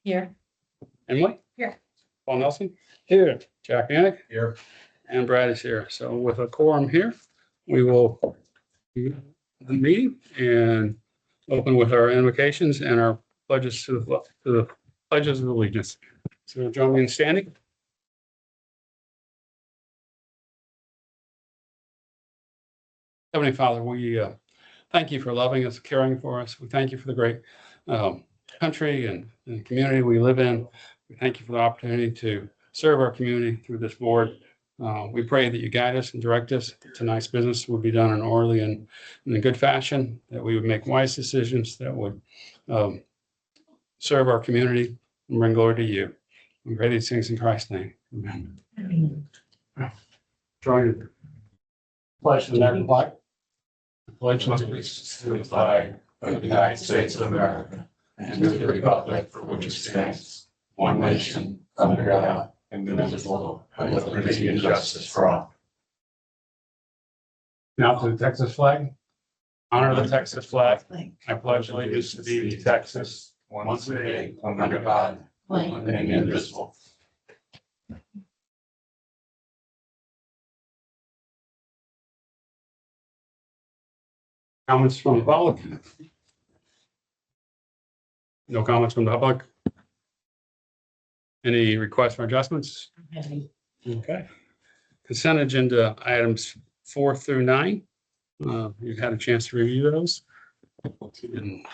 Here. Emily? Here. Paul Nelson? Here. Jack Anick? Here. And Brad is here. So with a quorum here, we will begin the meeting and open with our invocations and our pledges to the pledges of allegiance. So join me in standing. Heavenly Father, we thank you for loving us, caring for us. We thank you for the great country and community we live in. We thank you for the opportunity to serve our community through this board. We pray that you guide us and direct us. Tonight's business would be done in orderly and in a good fashion, that we would make wise decisions that would serve our community and bring glory to you. We pray these things in Christ's name. Amen. Join the pledge to the American flag. Pledge allegiance to the flag of the United States of America and to the republic for which it stands, one nation, under God, indivisible, with liberty and justice for all. Now to the Texas flag. Honor the Texas flag. I pledge allegiance to thee, Texas, One state, under God, one and indivisible. Comments from the public? No comments from the public? Any requests for adjustments? Okay. Consent agenda items 4 through 9. You've had a chance to review those. And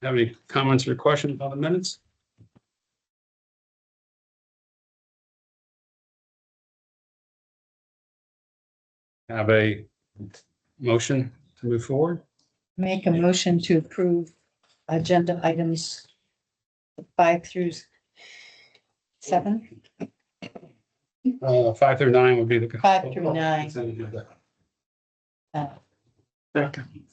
have any comments or questions about the minutes? Have a motion to move forward? Make a motion to approve agenda items 5 through 7. 5 through 9 would be the. 5 through 9. consent agenda. Second.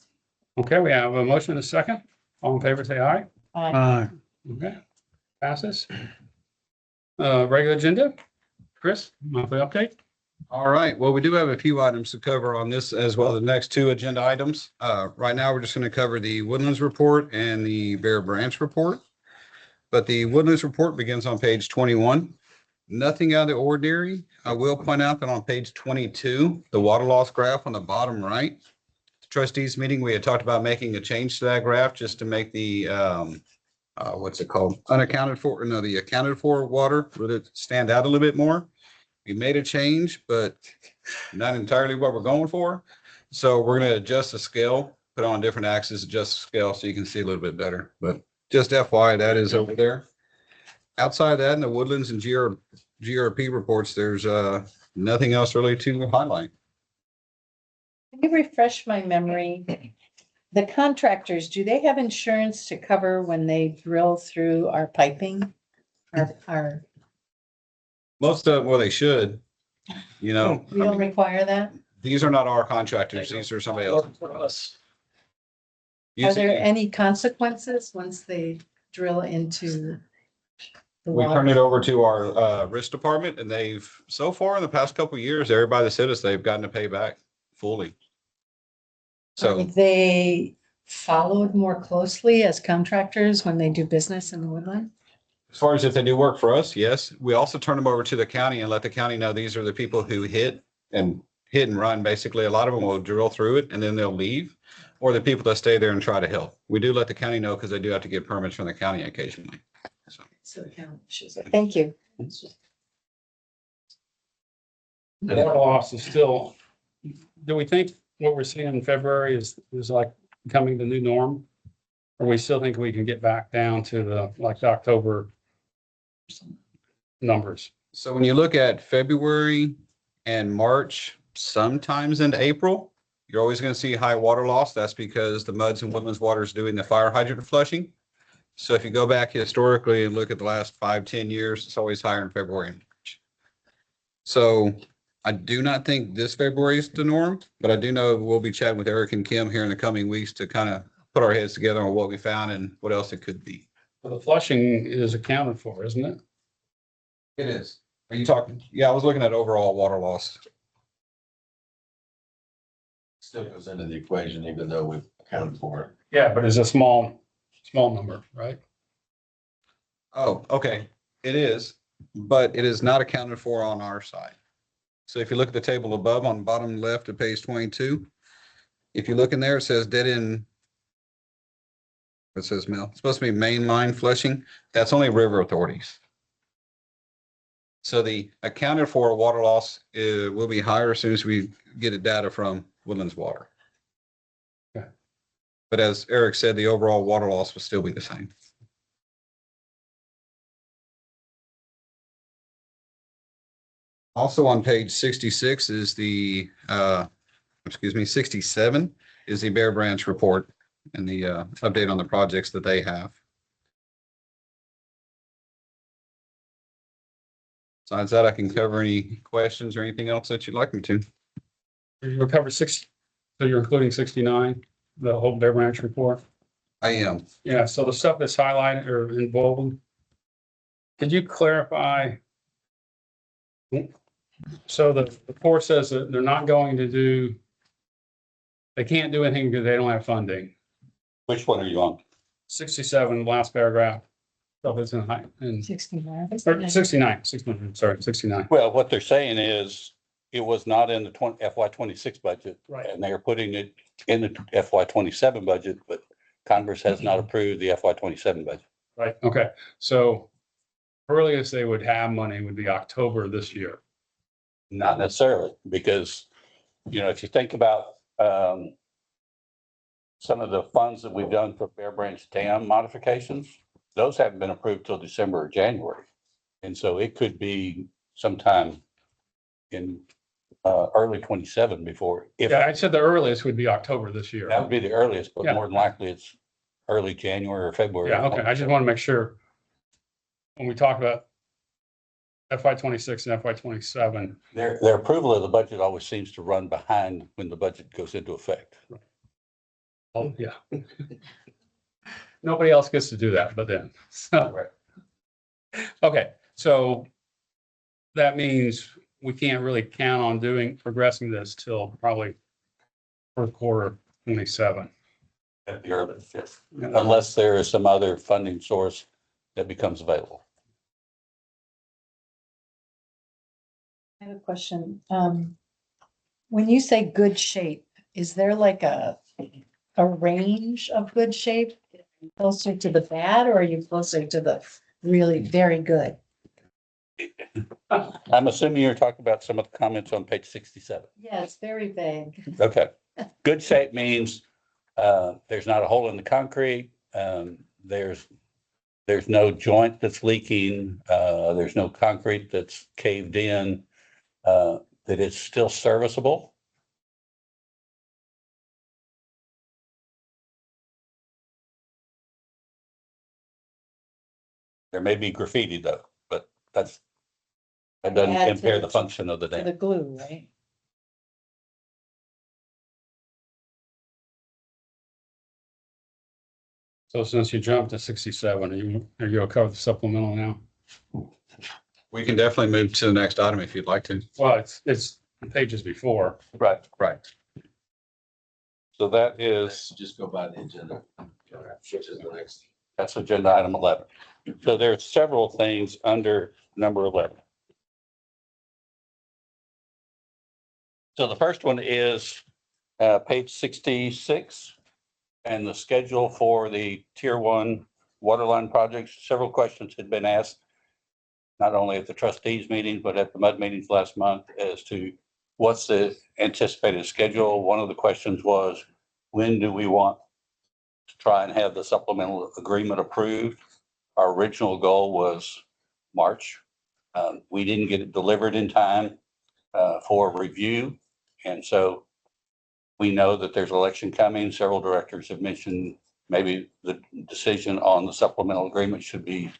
Okay, we have a motion and a second. All in favor, say aye. Aye. Okay, passes. Regular agenda, Chris, monthly update. All right. Well, we do have a few items to cover on this as well. The next two agenda items. Right now, we're just going to cover the Woodlands report and the Bear Branch report. But the Woodlands report begins on page 21. Nothing out of the ordinary. I will point out that on page 22, the water loss graph on the bottom right, the trustees meeting, we had talked about making a change to that graph just to make the what's it called? Unaccounted for, no, the accounted for water, would it stand out a little bit more? We made a change, but not entirely what we're going for. So we're going to adjust the scale, put on different axes, adjust the scale so you can see a little bit better. But just FYI, that is over there. Outside of that, in the Woodlands and GRP reports, there's nothing else really to highlight. Can you refresh my memory? The contractors, do they have insurance to cover when they drill through our piping? Our, Most of, well, they should, you know, we don't require that? these are not our contractors. These are somebody else. For us. Are there any consequences once they drill into the We water? turned it over to our risk department and they've, so far in the past couple of years, everybody that said us, they've gotten to pay back fully. Are So they followed more closely as contractors when they do business in the woodland? as far as if they do work for us, yes. We also turn them over to the county and let the county know these are the people who hit and run. Basically, a lot of them will drill through it and then they'll leave, or the people that stay there and try to help. We do let the county know because they do have to get permits from the county occasionally. So Thank you. The water loss is still, do we think what we're seeing in February is like becoming the new norm? Or we still think we can get back down to the, like the October numbers? So when you look at February and March, sometimes into April, you're always going to see high water loss. That's because the muds and woodlands water is doing the fire hydrant flushing. So if you go back historically and look at the last 5-10 years, it's always higher in February and March. So I do not think this February is the norm, but I do know we'll be chatting with Eric and Kim here in the coming weeks to kind of put our heads together on what we found and what else it could be. Well, the flushing is accounted for, isn't it? It is. Are you talking? Yeah, I was looking at overall water loss. Still goes into the equation, even though we've accounted for it. Yeah, but it's a small number, right? Oh, okay, it is, but it is not accounted for on our side. So if you look at the table above on the bottom left of page 22, if you look in there, it says dead end. It says Mel, it's supposed to be mainline flushing. That's only river authorities. So the accounted for water loss will be higher as soon as we get the data from Woodlands Water. Okay. But as Eric said, the overall water loss will still be the same. Also on page 66 is the, 67 is the Bear Branch report and the update on the projects that they have. Besides that, I can cover any questions or anything else that you'd like me to. You'll cover 60, so you're including 69, the whole Bear Branch report? I am. Yeah, so the stuff that's highlighted or in bold, could you clarify? So the report says that they're not going to do, they can't do anything because they don't have funding. Which one are you on? 67, last paragraph. Stuff is in high, in 69. or 69, 69, sorry, 69. Well, what they're saying is it was not in the FY 26 budget. Right. And they are putting it in the FY 27 budget, but Congress has not approved the FY 27 budget. Right, okay, so earliest they would have money would be October this year. Not necessarily, because, if you think about some of the funds that we've done for Bear Branch Dam modifications, those haven't been approved till December or January. And so it could be sometime in early 27 before, if Yeah, I said the earliest would be October this year. that would be the earliest, but Yeah. more than likely it's early January or February. Yeah, okay, I just want to make sure when we talk about FY 26 and FY 27, Their approval of the budget always seems to run behind when the budget goes into effect. oh, yeah. Nobody else gets to do that but then. So, okay, so that means we can't really count on progressing this till probably fourth quarter 27. At the earliest, yes. Unless there is some other funding source that becomes available. I have a question. When you say good shape, is there like a range of good shape? Closer to the bad, or are you closer to the really very good? I'm assuming you're talking about some of the comments on page 67. Yeah, it's very vague. Okay. Good shape means there's not a hole in the concrete. There's no joint that's leaking. There's no concrete that's caved in. That it's still serviceable. There may be graffiti though, but that doesn't Add to impair the- the function of the To the dam. glue, right? So since you jumped to 67, are you okay with the supplemental now? We can definitely move to the next item if you'd like to. Well, it's pages before. Right. Right. So that is, Just go by the agenda. Which is the next. that's agenda item 11. So there are several things under number 11. So the first one is page 66 and the schedule for the tier 1 water line projects. Several questions had been asked, not only at the trustees meeting, but at the MUD meetings last month as to what's the anticipated schedule. One of the questions was, when do we want to try and have the supplemental agreement approved? Our original goal was March. We didn't get it delivered in time for review. And so we know that there's election coming. Several directors have mentioned maybe the decision on the supplemental agreement should be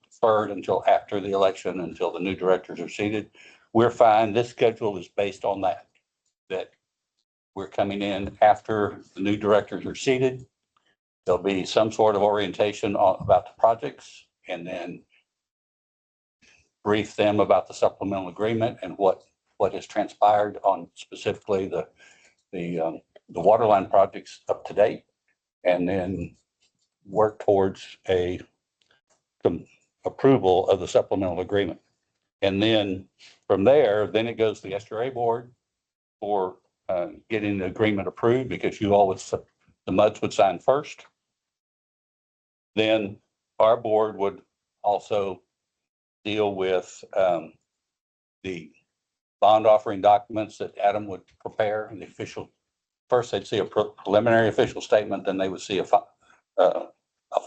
deferred until after the election, until the new directors are seated. We're fine. This schedule is based on that we're coming in after the new directors are seated. There'll be some sort of orientation about the projects, and then brief them about the supplemental agreement and what has transpired on specifically the water line projects up to date, and then work towards a approval of the supplemental agreement. And then from there, then it goes to the SRA board for getting the agreement approved, because you all would, the MUDs would sign first. Then our board would also deal with the bond offering documents that Adam would prepare, and the official, first they'd see a preliminary official statement, then they would see a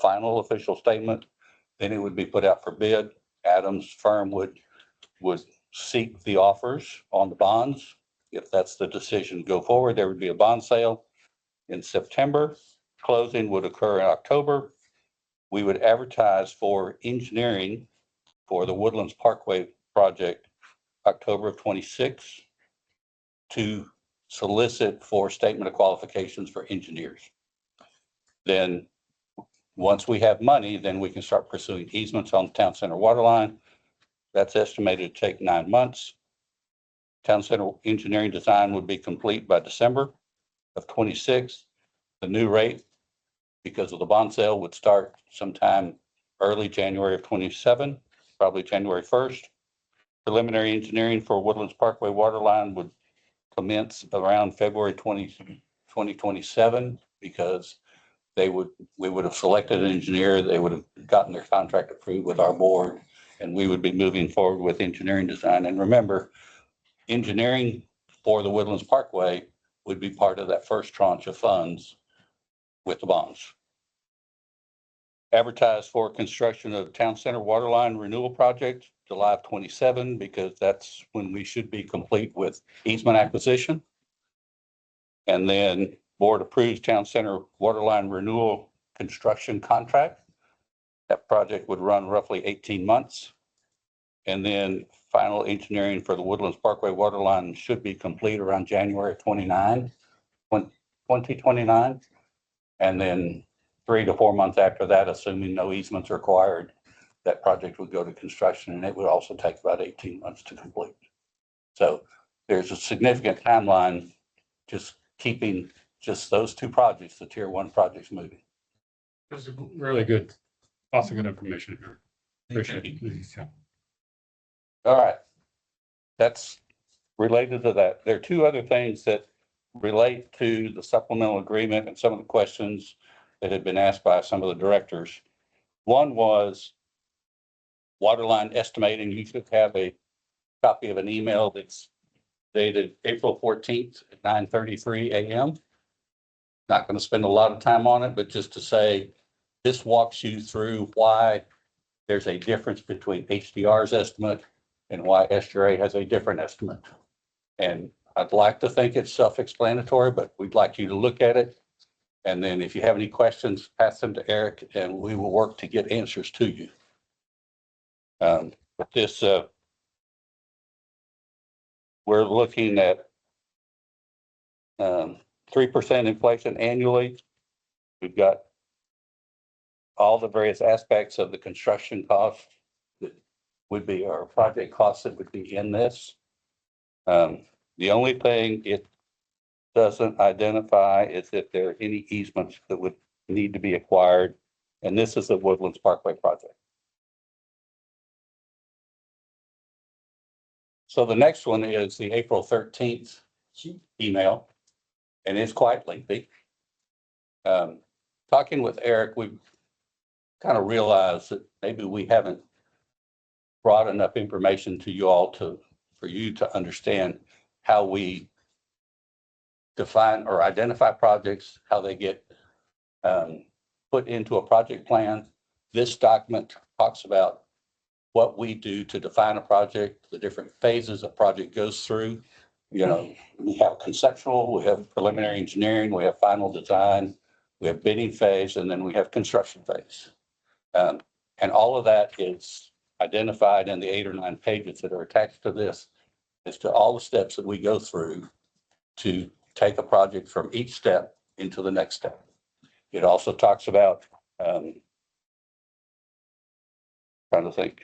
final official statement. Then it would be put out for bid. Adam's firm would seek the offers on the bonds. If that's the decision to go forward, there would be a bond sale in September. Closing would occur in October. We would advertise for engineering for the Woodlands Parkway project October of 26 to solicit for statement of qualifications for engineers. Then once we have money, then we can start pursuing easements on the town center water line. That's estimated to take 9 months. Town center engineering design would be complete by December of 26. The new rate, because of the bond sale, would start sometime early January of 27, probably January 1st. Preliminary engineering for Woodlands Parkway water line would commence around February 2027, because we would have selected an engineer, they would have gotten their contract approved with our board, and we would be moving forward with engineering design. And remember, engineering for the Woodlands Parkway would be part of that first tranche of funds with the bonds. Advertised for construction of town center water line renewal project, July of 27, because that's when we should be complete with easement acquisition. And then board approves town center water line renewal construction contract. That project would run roughly 18 months. And then final engineering for the Woodlands Parkway water line should be complete around January 2029. And then 3 to 4 months after that, assuming no easements are required, that project would go to construction, and it would also take about 18 months to complete. So there's a significant timeline just keeping just those two projects, the tier 1 projects, moving. This is really good. Lots of good information here. Appreciate it. Yeah. All right. That's related to that. There are two other things that relate to the supplemental agreement and some of the questions that had been asked by some of the directors. One was waterline estimating. You should have a copy of an email that's dated April 14th at 9:33 a.m. Not going to spend a lot of time on it, but just to say, this walks you through why there's a difference between HDR's estimate and why SRA has a different estimate. And I'd like to think it's self-explanatory, but we'd like you to look at it. And then if you have any questions, pass them to Eric, and we will work to get answers to you. But this, we're looking at 3% inflation annually. We've got all the various aspects of the construction cost that would be our project costs that would be in this. The only thing it doesn't identify is if there are any easements that would need to be acquired. And this is the Woodlands Parkway project. So the next one is the April 13th email, and it's quite lengthy. Talking with Eric, we kind of realized that maybe we haven't brought enough information to you all for you to understand how we define or identify projects, how they get put into a project plan. This document talks about what we do to define a project, the different phases a project goes through. You know, we have conceptual, we have preliminary engineering, we have final design, we have bidding phase, and then we have construction phase. And all of that is identified in the 8 or 9 pages that are attached to this as to all the steps that we go through to take a project from each step into the next step. It also talks about, trying to think,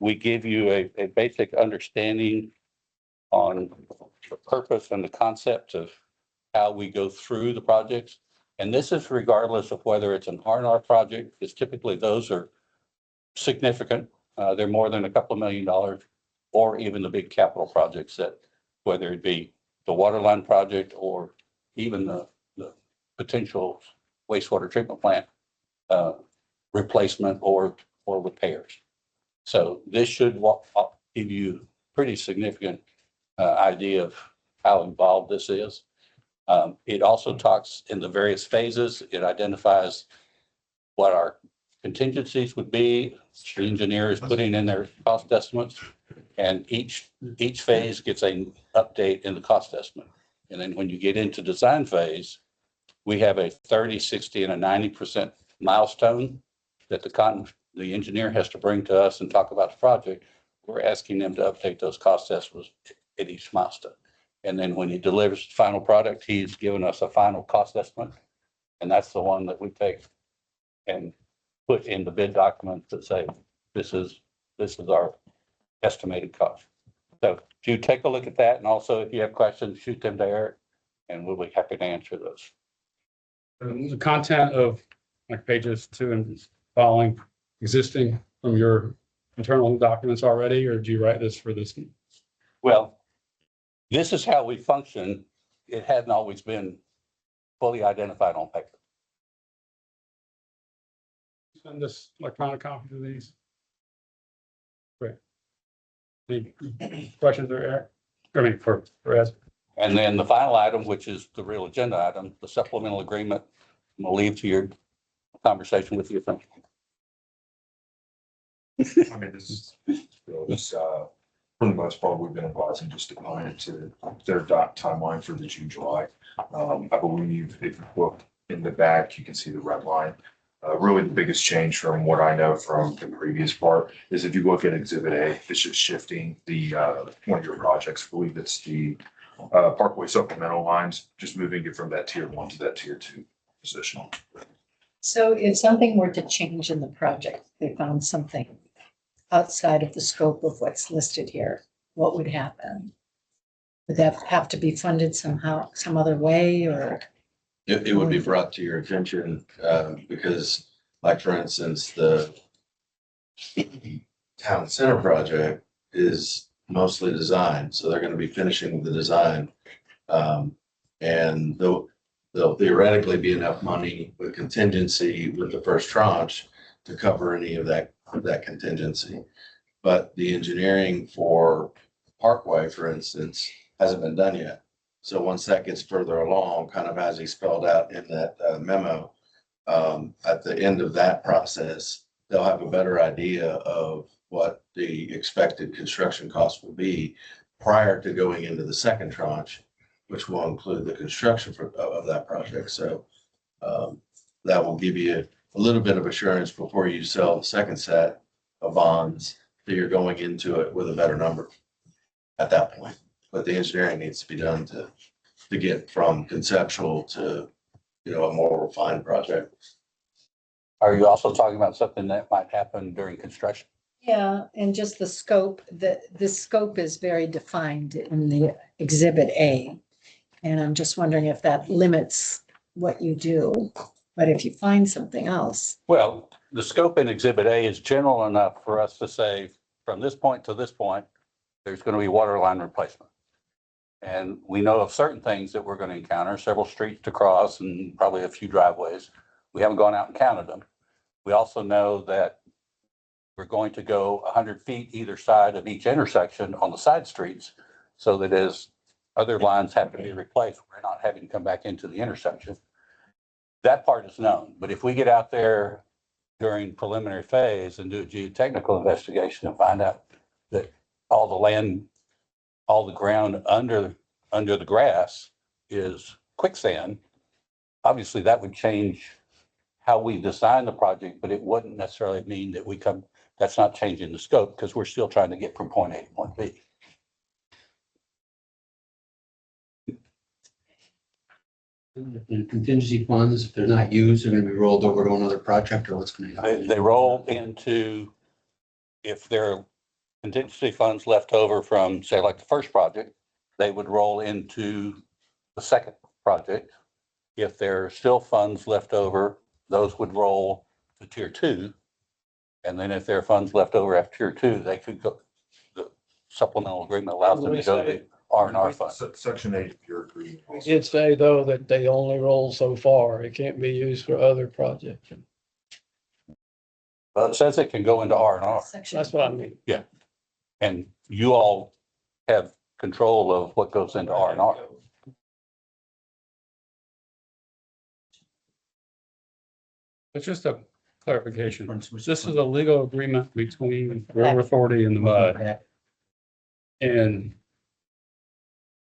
we give you a basic understanding on the purpose and the concept of how we go through the projects. And this is regardless of whether it's an R&R project, because typically those are significant. They're more than a couple of $1 million, or even the big capital projects that, whether it be the water line project or even the potential wastewater treatment plant replacement or repairs. So this should give you pretty significant idea of how involved this is. It also talks in the various phases. It identifies what our contingencies would be. The engineer is putting in their cost estimates, and each phase gets an update in the cost estimate. And then when you get into design phase, we have a 30, 60, and a 90% milestone that the engineer has to bring to us and talk about the project. We're asking them to update those cost estimates at each milestone. And then when he delivers the final product, he's given us a final cost estimate. And that's the one that we take and put in the bid documents that say, this is our estimated cost. So do take a look at that. And also, if you have questions, shoot them to Eric and we'll be happy to answer those. The content of like pages 2 and following existing from your internal documents already, or do you write this for this? Well, this is how we function. It hadn't always been fully identified on paper. Send us electronic copies of these. Great. Any questions or Eric? I mean, for Ed? And then the final item, which is the real agenda item, the supplemental agreement, we'll leave to your conversation with the attorney. I mean, this, for the most part, we've been advising just to client to their timeline for the June, July. I believe if you look in the back, you can see the red line. Really the biggest change from what I know from the previous part is if you look at Exhibit A, it's just shifting the one of your projects. I believe it's the Parkway supplemental lines, just moving it from that tier 1 to that tier 2 position. So if something were to change in the project, they found something outside of the scope of what's listed here, what would happen? Would that have to be funded somehow, some other way, or? It would be brought to your attention, because like, for instance, the town center project is mostly design, so they're gonna be finishing the design. And there'll theoretically be enough money with contingency with the first tranche to cover any of that contingency. But the engineering for Parkway, for instance, hasn't been done yet. So once that gets further along, kind of as he spelled out in that memo, at the end of that process, they'll have a better idea of what the expected construction cost will be prior to going into the second tranche, which will include the construction of that project. So that will give you a little bit of assurance before you sell the second set of bonds that you're going into it with a better number at that point. But the engineering needs to be done to get from conceptual to, a more refined project. Are you also talking about something that might happen during construction? Yeah, and just the scope, the scope is very defined in the Exhibit A. And I'm just wondering if that limits what you do, but if you find something else. Well, the scope in Exhibit A is general enough for us to say, from this point to this point, there's going to be water line replacement. And we know of certain things that we're going to encounter, several streets to cross and probably a few driveways. We haven't gone out and counted them. We also know that we're going to go 100 feet either side of each intersection on the side streets, so that as other lines have to be replaced, we're not having to come back into the intersection. That part is known. But if we get out there during preliminary phase and do a geotechnical investigation and find out that all the land, all the ground under the grass is quicksand, obviously that would change how we design the project, but it wouldn't necessarily mean that that's not changing the scope, because we're still trying to get from point A to point B. And contingency funds, if they're not used, they're gonna be rolled over to another project, or what's gonna happen? They roll into, if there are contingency funds left over from, say, like the first project, they would roll into the second project. If there are still funds left over, those would roll to tier 2. And then if there are funds left over after tier two, they could go, the supplemental agreement allows them to go to the R&R fund. Section 8 of your agreement. We did say though that they only roll so far. It can't be used for other projects. But it says it can go into R&R, Section. That's what I mean. and you all have control of what goes into R&R. It's just a clarification. This is a legal agreement between Railroad Authority and the MUD. And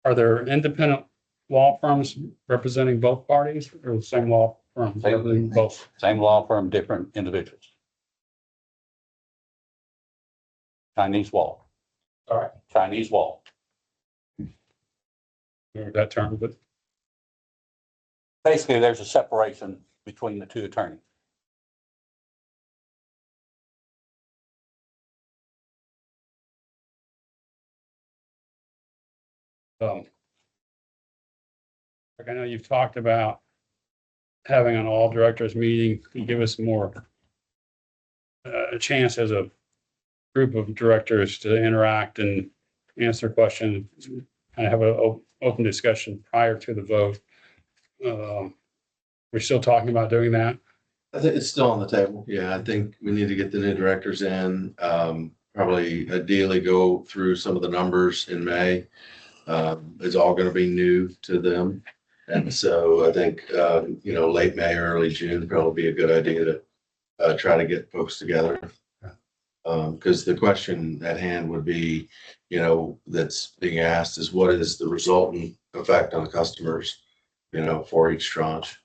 are there independent law firms representing both parties or the same law firm representing both? Same law firm, different individuals. Chinese wall. All right. Chinese wall. That term, but Basically, there's a separation between the two attorneys. like I know you've talked about having an all directors meeting to give us more a chance as a group of directors to interact and answer questions and have an open discussion prior to the vote. We're still talking about doing that. I think it's still on the table. Yeah, I think we need to get the new directors in, probably ideally go through some of the numbers in May. It's all gonna be new to them. And so I think, late May, early June, would probably be a good idea to try to get folks together. Because the question at hand would be, that's being asked is what is the resultant effect on customers, for each tranche?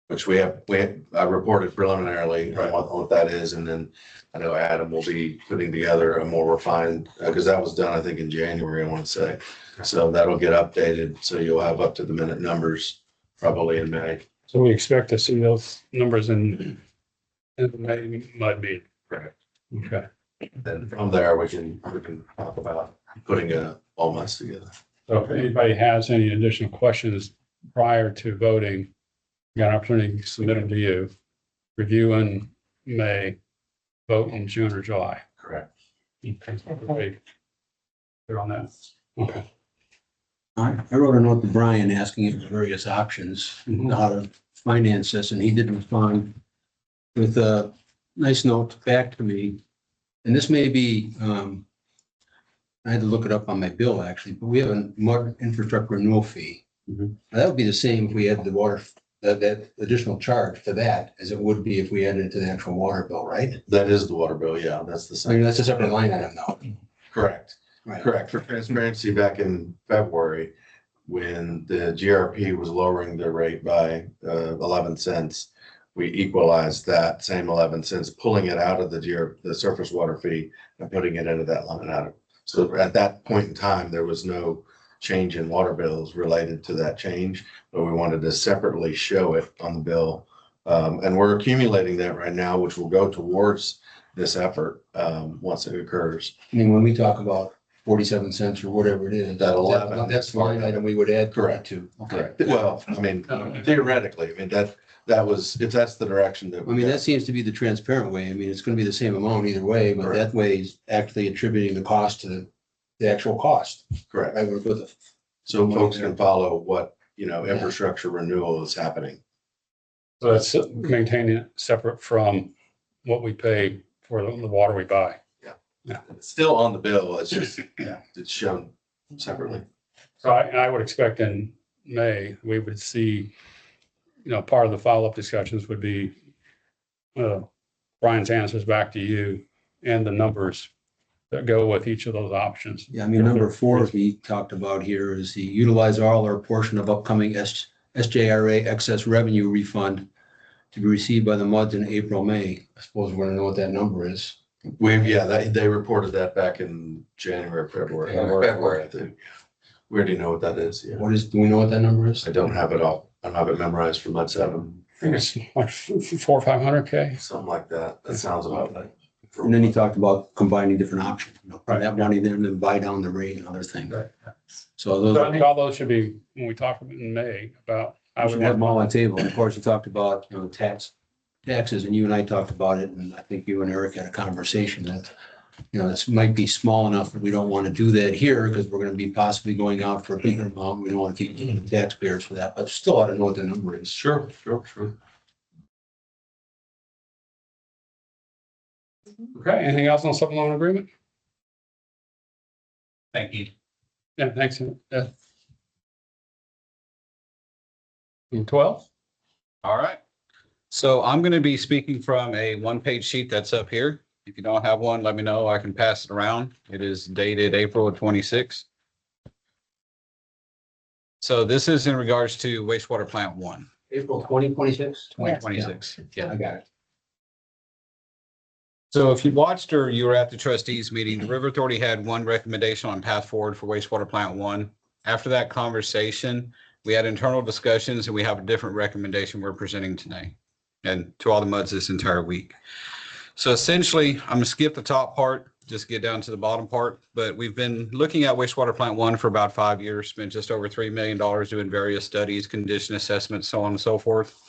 Which I reported preliminarily on what that is, and then I know Adam will be putting together a more refined, because that was done, I think, in January, I want to say. So that'll get updated, so you'll have up to the minute numbers probably in May. So we expect to see those numbers in the May MUD meeting. Correct. Okay. Then from there, we can talk about putting all months together. So if anybody has any additional questions prior to voting, you got an opportunity to submit them to you. Review in May, vote in June or July. Correct. Okay. Clear on that? Okay. I wrote a note to Brian asking him the various options, how to finance this, and he did respond with a nice note back to me. And this may be, I had to look it up on my bill actually, but we have a mud infrastructure renewal fee. Mhm. That would be the same if we had the water, that additional charge for that as it would be if we added it to the actual water bill, right? That is the water bill, yeah, that's the I mean, same. that's a separate line item though. Correct. Right. Correct. For transparency, back in February, when the GRP was lowering their rate by 11 cents, we equalized that same 11 cents, pulling it out of the surface water fee and putting it into that line item. So at that point in time, there was no change in water bills related to that change, but we wanted to separately show it on the bill. And we're accumulating that right now, which will go towards this effort once it occurs. I mean, when we talk about 47 cents or whatever it is, That 11. that's the line item we would add. Correct. To. Correct. Well, I mean, theoretically, that was, if that's the direction that. I mean, that seems to be the transparent way. I mean, it's gonna be the same amount either way, but that way is actually attributing the cost to the actual cost. Correct. Right, we're good. So folks can follow what, infrastructure renewal is happening. So that's maintaining it separate from what we pay for the water we buy. It's still on the bill. It's just, it's shown separately. So I would expect in May, we would see, part of the follow-up discussions would be Brian's answers back to you and the numbers that go with each of those options. Yeah, I mean, number 4, he talked about here is he utilize all or portion of upcoming SJRA excess revenue refund to be received by the MUDs in April, May. I suppose we're gonna know what that number is. They reported that back in January, February. February, I think. We already know what that is. Yeah. Do we know what that number is? I don't have it all. I don't have it memorized for MUD 7, I think it's like 400 or 500K. something like that. That sounds about right. And then he talked about combining different options, put that money there and then buy down the rate and other things. So those. So I think all those should be, when we talk in May about. I would have them all on the table. And of course, you talked about, tax taxes, and you and I talked about it, and I think you and Eric had a conversation that, you know, this might be small enough that we don't want to do that here because we're going to be possibly going out for a bigger amount. We don't want to keep paying the taxpayers for that, but still ought to know what the number is. Sure. Okay, anything else on supplemental agreement? Thank you. Yeah, thanks. 12? All right. So I'm going to be speaking from a one-page sheet that's up here. If you don't have one, let me know. I can pass it around. It is dated April 26. So this is in regards to wastewater plant 1, April 2026? 2026. Yeah. I got it. So if you watched or you were at the trustees meeting, the River Authority had one recommendation on path forward for wastewater plant 1. After that conversation, we had internal discussions and we have a different recommendation we're presenting today and to all the MUDs this entire week. So essentially, I'm gonna skip the top part, just get down to the bottom part, but we've been looking at wastewater plant 1 for about 5 years, spent just over $3 million doing various studies, condition assessments, so on and so forth.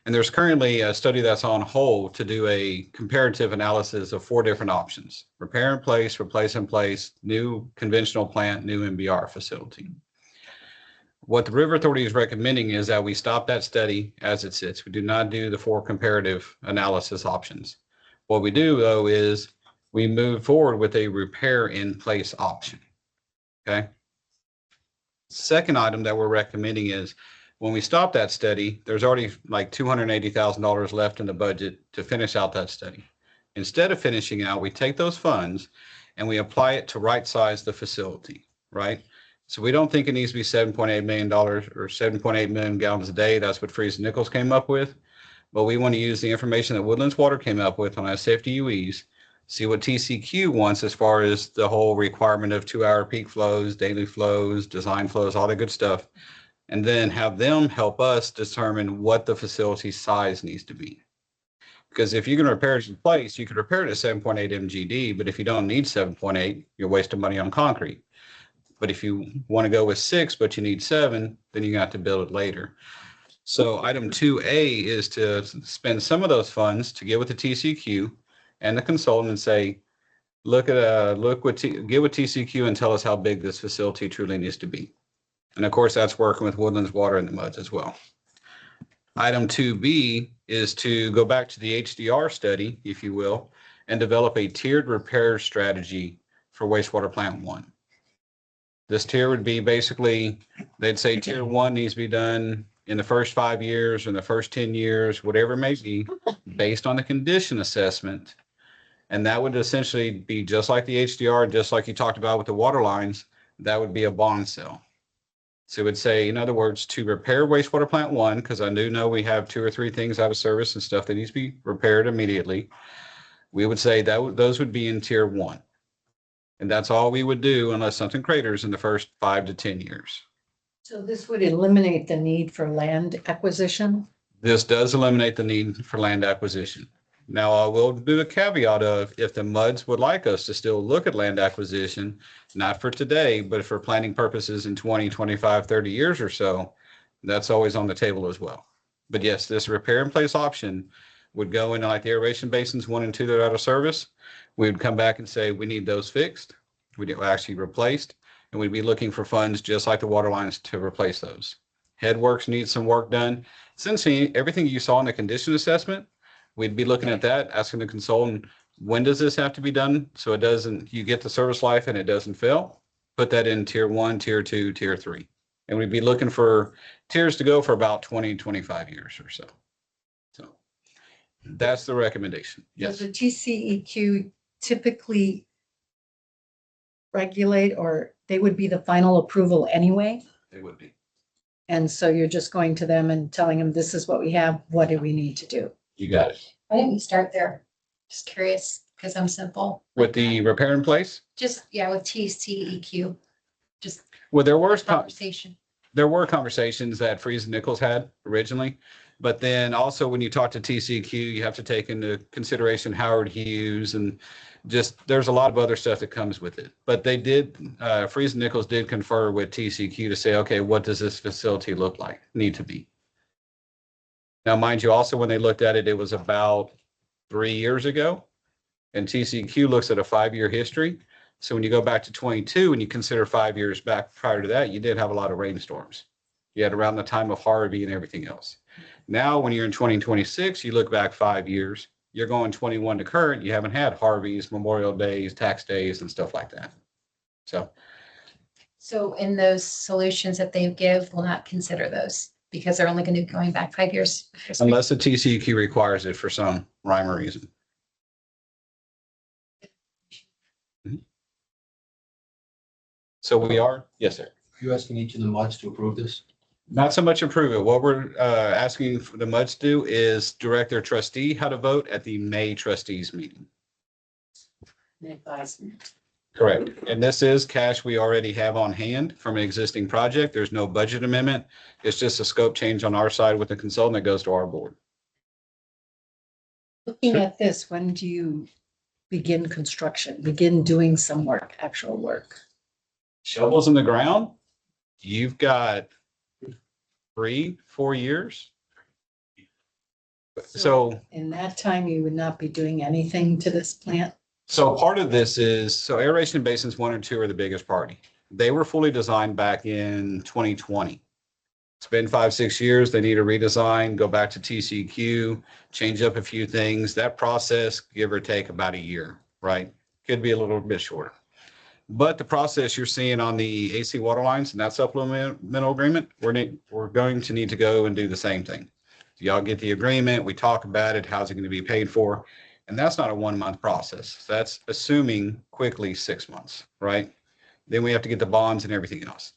And there's currently a study that's on hold to do a comparative analysis of 4 different options: repair in place, replace in place, new conventional plant, new MBR facility. What the River Authority is recommending is that we stop that study as it sits. We do not do the 4 comparative analysis options. What we do, though, is we move forward with a repair in place option. Okay. Second item that we're recommending is when we stop that study, there's already like $280,000 left in the budget to finish out that study. Instead of finishing out, we take those funds and we apply it to right size the facility, right? So we don't think it needs to be $7.8 million or 7.8 million gallons a day. That's what Freeze Nichols came up with. But we want to use the information that Woodlands Water came up with on SFDUEs, see what TCQ wants as far as the whole requirement of 2-hour peak flows, daily flows, design flows, all that good stuff, and then have them help us determine what the facility size needs to be. Because if you can repair it in place, you could repair it at 7.8 MGD, but if you don't need 7.8, you're wasting money on concrete. But if you want to go with 6, but you need 7, then you got to build it later. So item 2A is to spend some of those funds to get with the TCQ and the consultant and say, get with TCQ and tell us how big this facility truly needs to be. And of course, that's working with Woodlands Water and the MUDs as well. Item 2B is to go back to the HDR study, if you will, and develop a tiered repair strategy for wastewater plant 1. This tier would be basically, they'd say tier 1 needs to be done in the first 5 years or in the first 10 years, whatever it may be, based on the condition assessment. And that would essentially be just like the HDR, just like you talked about with the water lines, that would be a bond sale. So it would say, in other words, to repair wastewater plant 1, because I do know we have 2 or 3 things out of service and stuff that needs to be repaired immediately. We would say that those would be in tier 1. And that's all we would do unless something craters in the first 5 to 10 years. So this would eliminate the need for land acquisition? This does eliminate the need for land acquisition. Now, I will do a caveat of if the MUDs would like us to still look at land acquisition, not for today, but for planning purposes in 20, 25, 30 years or so, that's always on the table as well. But yes, this repair in place option would go into like the aeration basins 1 and 2 that are out of service. We would come back and say, we need those fixed. We need actually replaced. And we'd be looking for funds just like the water lines to replace those. Headworks needs some work done. Essentially, everything you saw in the condition assessment, we'd be looking at that, asking the consultant, when does this have to be done? So it doesn't, you get the service life and it doesn't fail. Put that in tier 1, tier 2, tier 3. And we'd be looking for tiers to go for about 20, 25 years or so. So that's the recommendation. Yes. Does the TCEQ typically regulate, or they would be the final approval anyway? It would be. And so you're just going to them and telling them, this is what we have, what do we need to do? You got it. Why didn't we start there? Just curious, because I'm simple. With the repair in place? Just, yeah, with TCEQ, just Well, there were conversation. conversations that Freeze and Nichols had originally, but then also when you talk to TCQ, you have to take into consideration Howard Hughes and just there's a lot of other stuff that comes with it. But they did, Freeze and Nichols did confer with TCQ to say, okay, what does this facility look like, need to be? Now, mind you, also, when they looked at it, it was about 3 years ago. And TCEQ looks at a 5-year history. So when you go back to 22 and you consider 5 years back prior to that, you did have a lot of rainstorms. You had around the time of Harvey and everything else. Now, when you're in 2026, you look back 5 years, you're going 21 to current. You haven't had Harveys, Memorial Days, tax days, and stuff like that. So in those solutions that they give, we'll not consider those because they're only going to be going back 5 years. Unless the TCEQ requires it for some rhyme or reason. So we are, yes, sir. Are you asking each of the MUDs to approve this? Not so much approve it. What we're asking for the MUDs to do is direct their trustee how to vote at the May trustees meeting. Correct. And this is cash we already have on hand from an existing project. There's no budget amendment. It's just a scope change on our side with the consultant that goes to our board. Looking at this, when do you begin construction, begin doing some work, actual work? Shovels in the ground, you've got 3-4 years. So In that time, you would not be doing anything to this plant? part of this is, so aeration basins 1 and 2 are the biggest party. They were fully designed back in 2020. It's been 5-6 years. They need a redesign, go back to TCEQ, change up a few things. That process, give or take about a year, right? Could be a little bit shorter. But the process you're seeing on the AC water lines and that supplemental agreement, we're going to need to go and do the same thing. Y'all get the agreement, we talk about it, how's it going to be paid for? And that's not a 1-month process. That's assuming quickly 6 months, right? Then we have to get the bonds and everything else.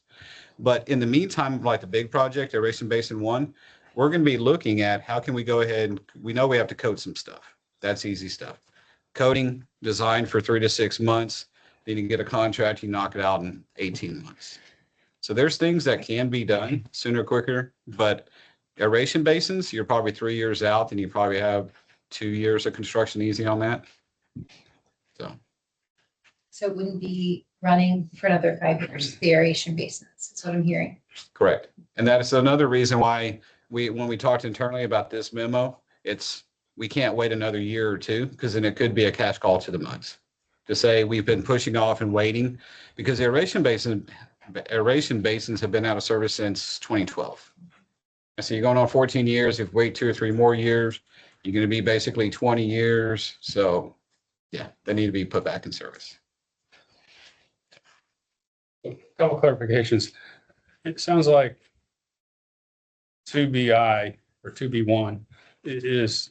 But in the meantime, like the big project, Aeration Basin 1, we're going to be looking at how can we go ahead, we know we have to coat some stuff. That's easy stuff. Coating, designed for 3 to 6 months. Then you get a contract, you knock it out in 18 months. So there's things that can be done sooner, quicker, but aeration basins, you're probably 3 years out, and you probably have 2 years of construction easy on that. So it wouldn't be running for another 5 years, the aeration basins. That's what I'm hearing. Correct. And that is another reason why when we talked internally about this memo, we can't wait another year or two, because then it could be a cash call to the MUDs to say we've been pushing off and waiting, because the aeration basins have been out of service since 2012. And so you're going on 14 years. If you wait 2 or 3 more years, you're going to be basically 20 years. So yeah, they need to be put back in service. A couple clarifications. It sounds like 2BI or 2B1 is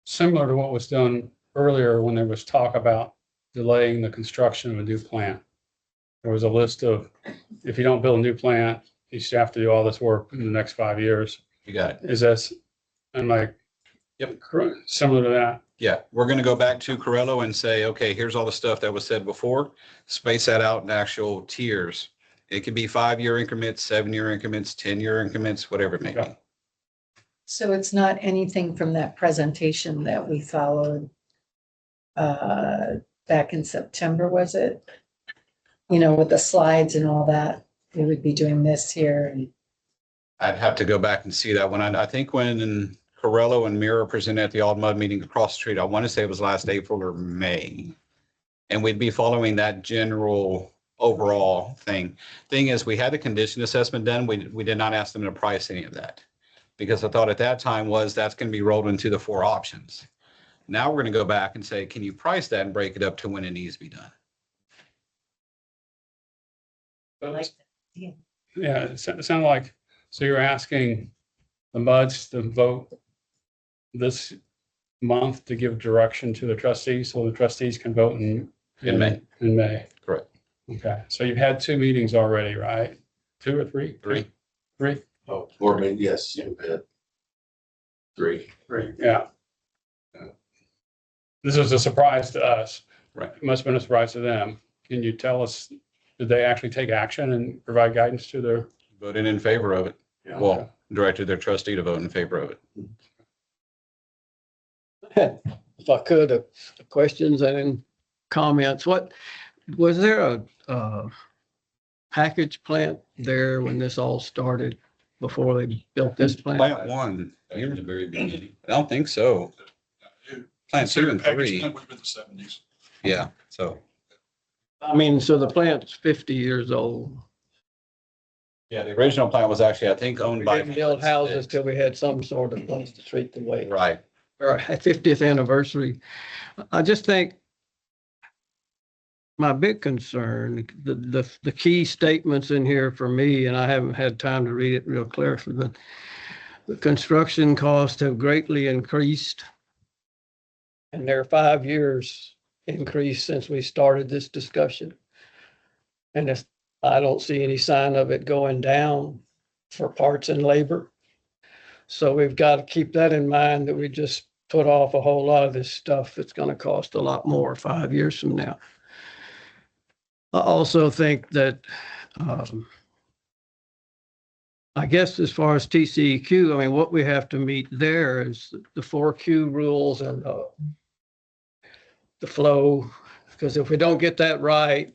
similar to what was done earlier when there was talk about delaying the construction of a new plant. There was a list of, if you don't build a new plant, you should have to do all this work in the next 5 years. You got it. Is that, I'm like, Yep. Similar to that? Yeah, we're going to go back to Corello and say, okay, here's all the stuff that was said before. Space that out in actual tiers. It could be 5-year increments, 7-year increments, 10-year increments, whatever it may be. So it's not anything from that presentation that we followed back in September, was it? You know, with the slides and all that, we would be doing this here. And I'd have to go back and see that one. I think when Corello and Mira presented at the All Mud meeting across the street, I want to say it was last April or May. And we'd be following that general overall thing. Thing is, we had the condition assessment done. We did not ask them to price any of that, because I thought at that time that's going to be rolled into the 4 options. Now we're going to go back and say, can you price that and break it up to when it needs to be done? Yeah, it sounded like, so you're asking the MUDs to vote this month to give direction to the trustees, so the trustees can vote in May. In May. Correct. Okay, so you've had 2 meetings already, right? 2 or 3? 3. 3? Oh, or maybe, yes, you've had 3. 3, yeah. This was a surprise to us. Right. It must have been a surprise to them. Can you tell us, did they actually take action and provide guidance to their? Voted in favor of it. Yeah, Well, directed their trustee to vote in favor of it. If I could, questions and comments, what, was there a package plant there when this all started? before they built this plant? Plant one, In the very beginning. I don't think so. Plant two and three, Would have been the seventies. yeah, so. I mean, so the plant's 50 years old. Yeah, the original plant was actually, I think, owned We by. didn't build houses till we had some sort of place to treat the waste. Right. Or 50th anniversary. I just think my big concern, the key statements in here for me, and I haven't had time to read it real clearly, but the construction costs have greatly increased. And they're 5 years increase since we started this discussion. And if, I don't see any sign of it going down for parts and labor. So we've got to keep that in mind, that we just put off a whole lot of this stuff that's going to cost a lot more 5 years from now. I also think that, I guess as far as TCEQ, I mean, what we have to meet there is the 4Q rules and the flow, because if we don't get that right,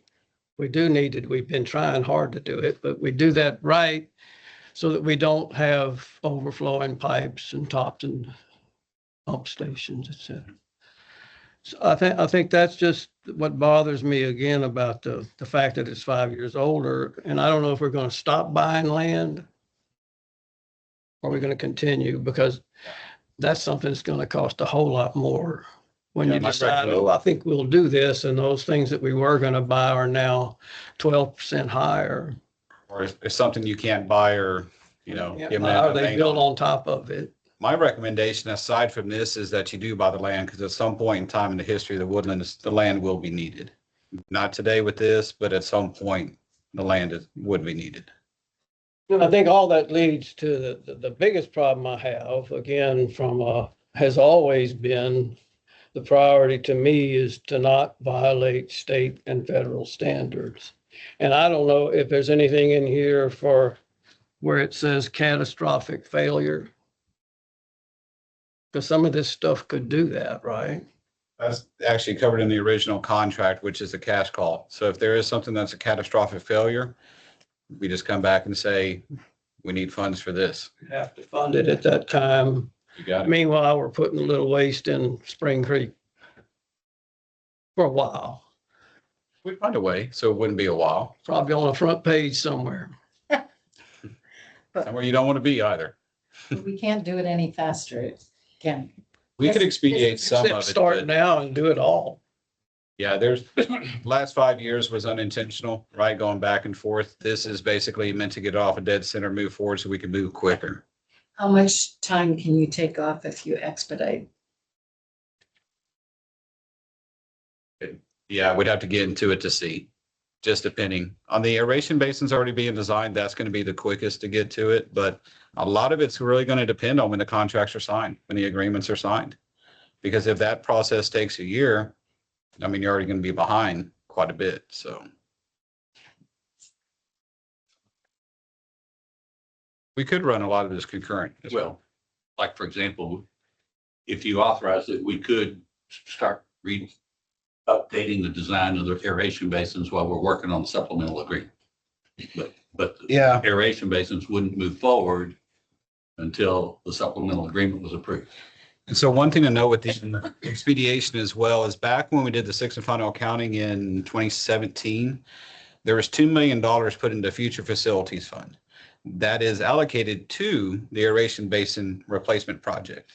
we do need it. We've been trying hard to do it, but we do that right so that we don't have overflowing pipes and tops and pump stations, et cetera. So I think that's just what bothers me again about the fact that it's 5 years older. And I don't know if we're going to stop buying land or we're going to continue, because that's something that's going to cost a whole lot more when Yeah, you my decide, oh, I think we'll do this. And those things that we were going to buy are now 12% higher. Or if something you can't buy or, you know. Yeah, give them are a they main built on. on top of it? My recommendation aside from this is that you do buy the land, because at some point in time in the history of the Woodlands, the land will be needed. Not today with this, but at some point, the land would be needed. And I think all that leads to the biggest problem I have, again, has always been, the priority to me is to not violate state and federal standards. And I don't know if there's anything in here for where it says catastrophic failure. Because some of this stuff could do that, right? That's actually covered in the original contract, which is a cash call. So if there is something that's a catastrophic failure, we just come back and say, we need funds for this. You have to fund it at that time. You got it. Meanwhile, we're putting a little waste in Spring Creek for a while, We'd find a way, so it wouldn't be a while. probably on the front page somewhere. Somewhere you don't want to be either. We can't do it any faster. Can. We could Yes, expedite some Except of it, start but now and do it all. yeah, there's, last 5 years was unintentional, right? Going back and forth. This is basically meant to get off a dead center, move forward so we can move quicker. How much time can you take off if you expedite? Yeah, we'd have to get into it to see, just depending on the aeration basins already being designed. That's going to be the quickest to get to it, but a lot of it's really going to depend on when the contracts are signed, when the agreements are signed. Because if that process takes a year, I mean, you're already going to be behind quite a bit, so. We could run a lot of this concurrent as well. Well, like, for example, if you authorize it, we could start updating the design of the aeration basins while we're working on the supplemental agreement. But the Yeah. aeration basins wouldn't move forward until the supplemental agreement was approved. And so one thing to note with the expediation as well is back when we did the sixth and final accounting in 2017, there was $2 million put into future facilities fund. That is allocated to the aeration basin replacement project.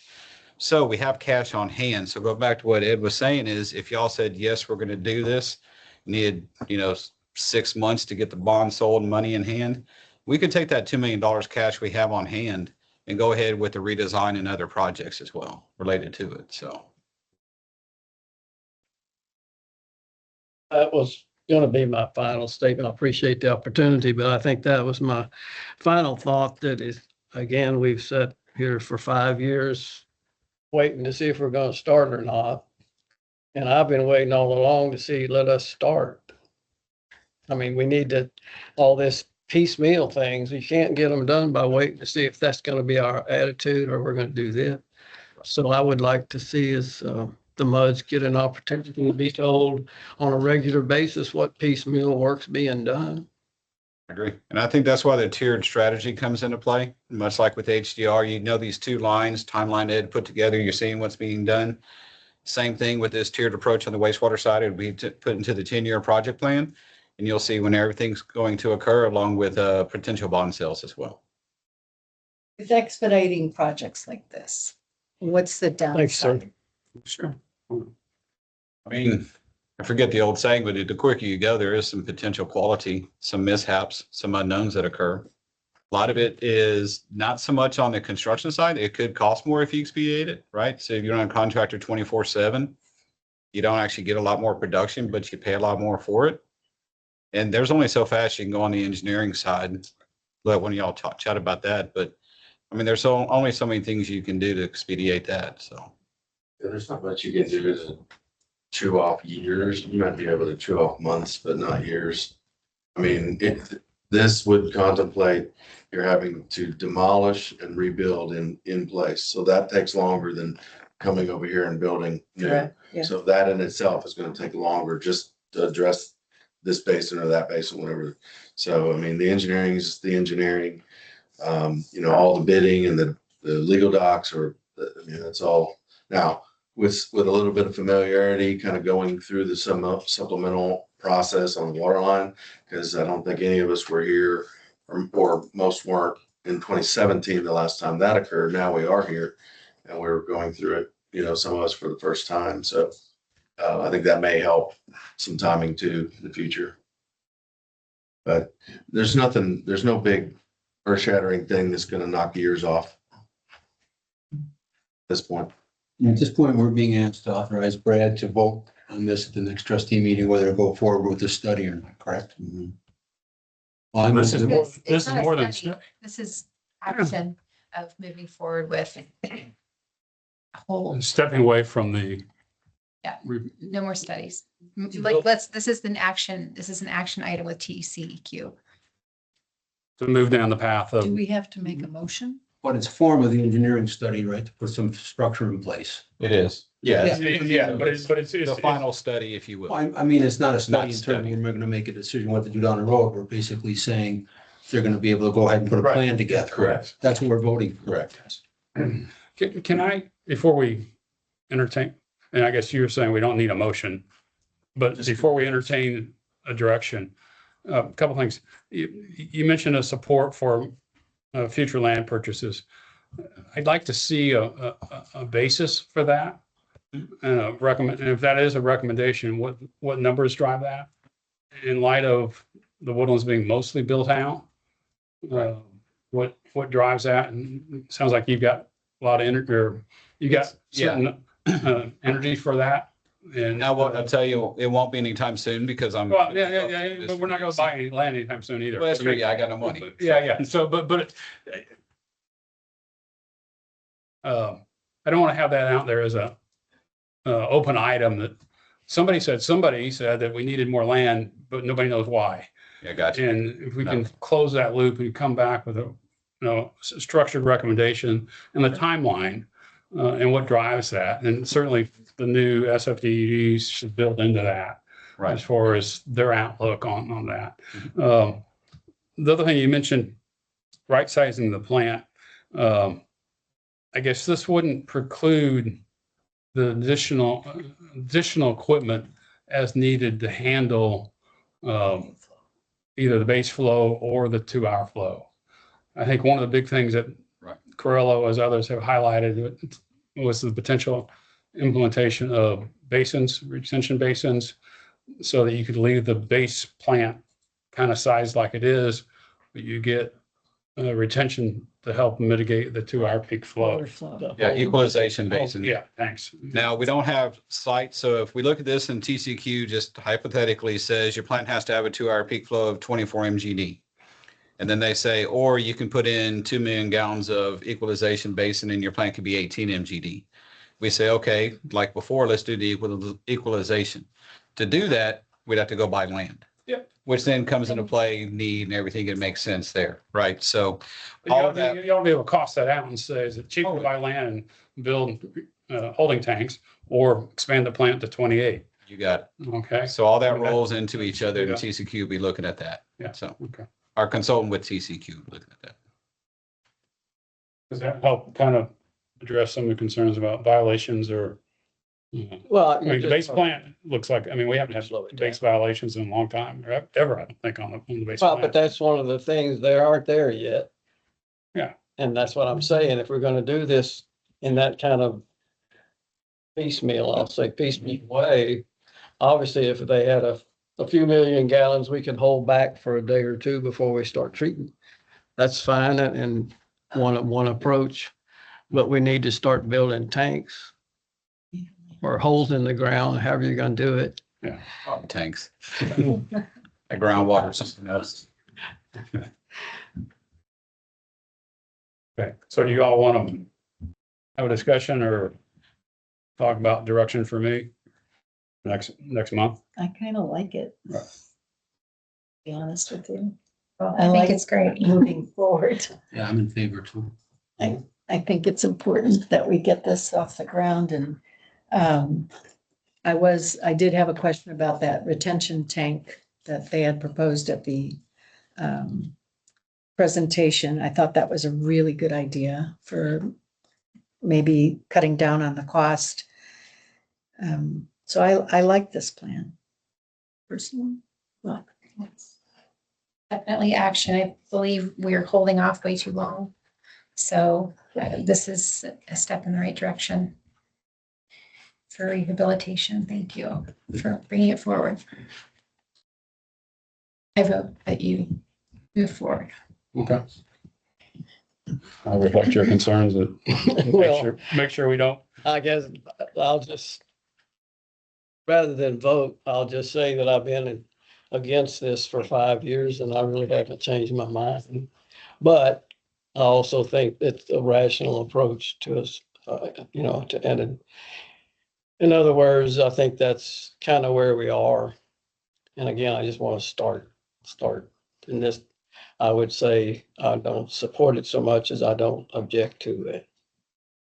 So we have cash on hand. So go back to what Ed was saying is if y'all said, yes, we're going to do this, need, 6 months to get the bond sold and money in hand, we could take that $2 million cash we have on hand and go ahead with the redesign and other projects as well related to it. So. That was going to be my final statement. I appreciate the opportunity, but I think that was my final thought, that is, again, we've sat here for 5 years waiting to see if we're going to start or not. And I've been waiting all along to see, let us start. I mean, we need to, all this piecemeal things, you can't get them done by waiting to see if that's going to be our attitude or we're going to do this. So I would like to see us, the MUDs get an opportunity to be told on a regular basis what piecemeal work's being done. I agree. And I think that's why the tiered strategy comes into play, much like with HDR, you know, these two lines, timeline Ed put together, you're seeing what's being done. Same thing with this tiered approach on the wastewater side, it would be put into the 10-year project plan. And you'll see when everything's going to occur along with potential bond sales as well. With expediting projects like this, what's the Thanks, sir. downside? Sure. I mean, I forget the old saying, but the quicker you go, there is some potential quality, some mishaps, some unknowns that occur. A lot of it is not so much on the construction side. It could cost more if you expedite it, right? So if you're on a contractor 24/7, you don't actually get a lot more production, but you pay a lot more for it. And there's only so fast you can go on the engineering side. Let one of y'all chat about that. But I mean, there's only so many things you can do to expedite that. So There's not much you can do to chew off years. You might be able to chew off months, but not years. I mean, this would contemplate you're having to demolish and rebuild in place. So that takes longer than coming over here and building new. Correct, yeah. So that in itself is gonna take longer just to address this basin or that basin, whatever. So, I mean, the engineering is the engineering, you know, all the bidding and the legal docs I mean, that's all. Now, with a little bit of familiarity, kind of going through the supplemental process on the water line, because I don't think any of us were here or most weren't in 2017, the last time that occurred. Now we are here and we're going through it, you know, some of us for the first time. So I think that may help some timing too in the future. But there's no big earth shattering thing that's going to knock years off at this point. At this point, we're being asked to authorize Brad to vote on this at the next trustee meeting, whether to go forward with the study or not, correct? Well, I This is move more- that- It's this is not a more than study. This is action of moving forward with a whole, Stepping away from the. Yeah. Re- no more studies. Well- Like, this is an action item with TCEQ. To move down the path of. Do we have to make a motion? But it's form of the engineering study, right, to put some structure in place. it is. Yeah, but it's The final study, if you Well, will. I mean, it's not a study Not in terms of study. when we're gonna make a decision what to do down the road. We're basically saying they're gonna be able to go ahead and put a Right. plan together. Correct. That's what we're voting for. Correct. Can I, before we entertain, and I guess you were saying we don't need a motion, but before we entertain a direction, a couple things. You mentioned a support for future land purchases. I'd like to see a basis for that. Recommend, and if that is a recommendation, what numbers drive that? In light of the Woodlands being mostly built out? What drives that? And it sounds like you've got a lot of energy, or you got certain energy for that. And Now, what I'll tell you, it won't be anytime soon because I'm. well, yeah, but we're not gonna buy any land anytime soon either. Well, that's true. Yeah, I got no money. Yeah. So, but I don't want to have that out there as a open item that somebody said that we needed more land, but nobody knows why. Yeah, gotcha. And if we can close that loop and come back with a, structured recommendation and the timeline, and what drives that, and certainly the new SFDUs should build into that as Right. far as their outlook on that. The other thing you mentioned, right sizing the plant. I guess this wouldn't preclude the additional equipment as needed to handle either the base flow or the 2-hour flow. I think one of the big things that Right. Corello, as others have highlighted, was the potential implementation of basins, retention basins, so that you could leave the base plant kind of sized like it is, but you get retention to help mitigate the 2-hour peak flow. Overflow. Yeah, equalization basin. Yeah, thanks. Now, we don't have sites, so if we look at this and TCQ just hypothetically says your plant has to have a 2-hour peak flow of 24 MGD. And then they say, or you can put in 2 million gallons of equalization basin and your plant could be 18 MGD. We say, okay, like before, let's do the equalization. To do that, we'd have to go buy land. Yeah. Which then comes into play, need and everything, it makes sense there, right? So You all ought of that, to be able to cost that out and say, is it cheaper to buy land and build holding tanks or expand the plant to 28? you got it. Okay, So all that rolls into each other and Yeah. TCQ will be looking at that. Yeah. So, okay. our consultant with TCQ looking at that. Does that help kind of address some of the concerns about violations or? Well, I mean, the base plan looks like, I mean, we haven't had Slow it base violations in a long time, or ever, I don't think, on the base Well, but plan. that's one of the things, they aren't there yet. Yeah. And that's what I'm saying, if we're gonna do this in that kind of piecemeal, I'll say piecemeal way, obviously, if they had a few million gallons, we can hold back for a day or two before we start treating. That's fine and one approach, but we need to start building tanks or holes in the ground, however you're gonna do it. Tanks. That groundwater, something else. Okay, so do you all want to have a discussion or talk about direction for me next month? I kind of like it. Right. To be honest with you, Well, I I like think it's great. moving forward. Yeah, I'm in favor too. I think it's important that we get this off the ground and, I did have a question about that retention tank that they had proposed at the, presentation. I thought that was a really good idea for maybe cutting down on the cost. So I like this plan personally. Well, Definitely action. I believe we're holding off way too long. So this is a step in the right direction for rehabilitation. Thank you for bringing it forward. I vote that you move forward. Okay. I'll reflect your concerns and Well, make sure we don't. I guess I'll just, rather than vote, I'll just say that I've been against this for 5 years and I really haven't changed my mind. But I also think it's a rational approach to us, to end it. In other words, I think that's kind of where we are. And again, I just want to start in this. I would say I don't support it so much as I don't object to it.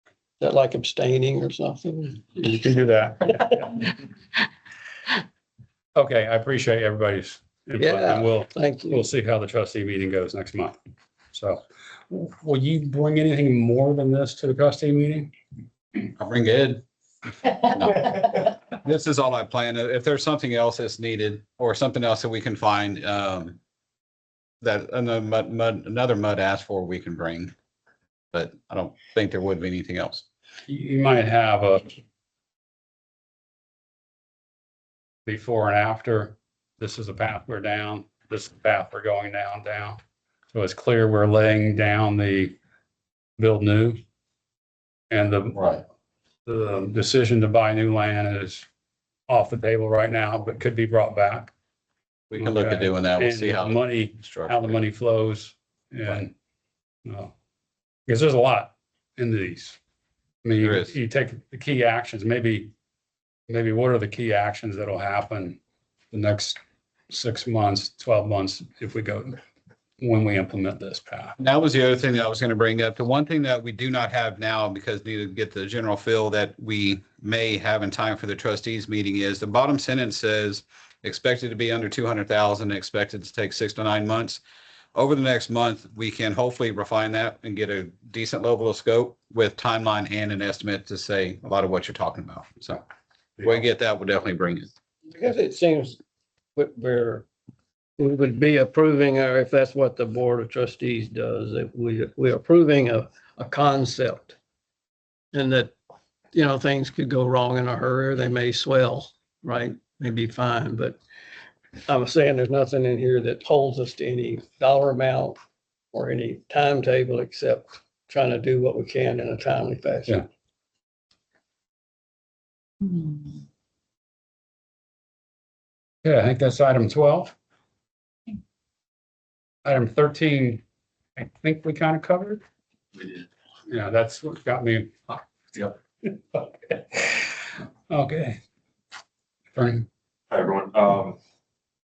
Is that like abstaining or something? You can do that. Okay, I appreciate everybody's input Yeah. and we'll Thank you. see how the trustee meeting goes next month. So will you bring anything more than this to the trustee meeting? I'll bring Ed. This is all I plan. If there's something else that's needed or something else that we can find, that another mud asked for, we can bring. But I don't think there would be anything else. You might have a before and after. This is the path we're down. This is the path we're going down. So it's clear we're laying down the build new. And the decision to buy new land is off the table right now, but could be brought back. We can look at doing that. We'll And see how how the money flows and, because there's a lot in these. I mean, There is. you take the key actions, maybe what are the key actions that'll happen the next 6 months, 12 months when we implement this path? That was the other thing that I was going to bring up. The one thing that we do not have now, because we need to get the general feel that we may have in time for the trustees meeting, is the bottom sentence says expected to be under 200,000, expected to take 6 to 9 months. Over the next month, we can hopefully refine that and get a decent level of scope with timeline and an estimate to say a lot of what you're talking about. So if we get that, we'll definitely bring it. Because it seems we would be approving, or if that's what the Board of Trustees does, that we're approving a concept. And that, things could go wrong in a hurry, or they may swell, right? May be fine, but I'm saying there's nothing in here that holds us to any dollar amount or any timetable except trying to do what we can in a timely fashion. Yeah, I think that's item 12. Item 13, I think we kind of covered. We did. Yeah, that's what got me. Yep. Okay. Bernie. Hi, everyone.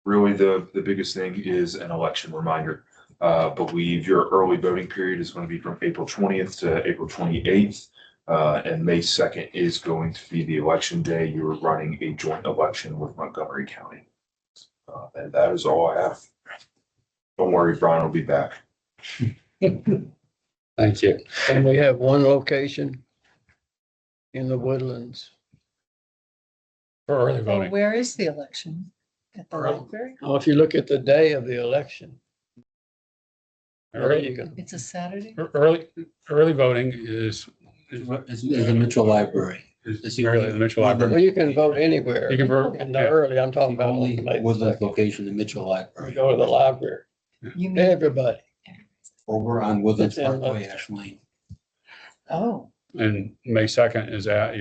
Really, the biggest thing is an election reminder. Believe your early voting period is going to be from April 20th to April 28th. And May 2nd is going to be the election day. You're running a joint election with Montgomery County. And that is all I have. Don't worry, Brian will be back. Thank you. And we have one location in the Woodlands. For early Oh, voting. where is the election? At the library? Well, if you look at the day of the election, there you go. It's a Saturday? Early voting is It's the Mitchell Library. is early in the Mitchell Library. Well, you can vote anywhere. You can vote, In the yeah. early, I'm talking about. Only late with the second. location, the Mitchell We Library, go to the library, You mean, everybody. over on Woodlands It's in, Parkway, Ash Lane. oh, And May 2nd is at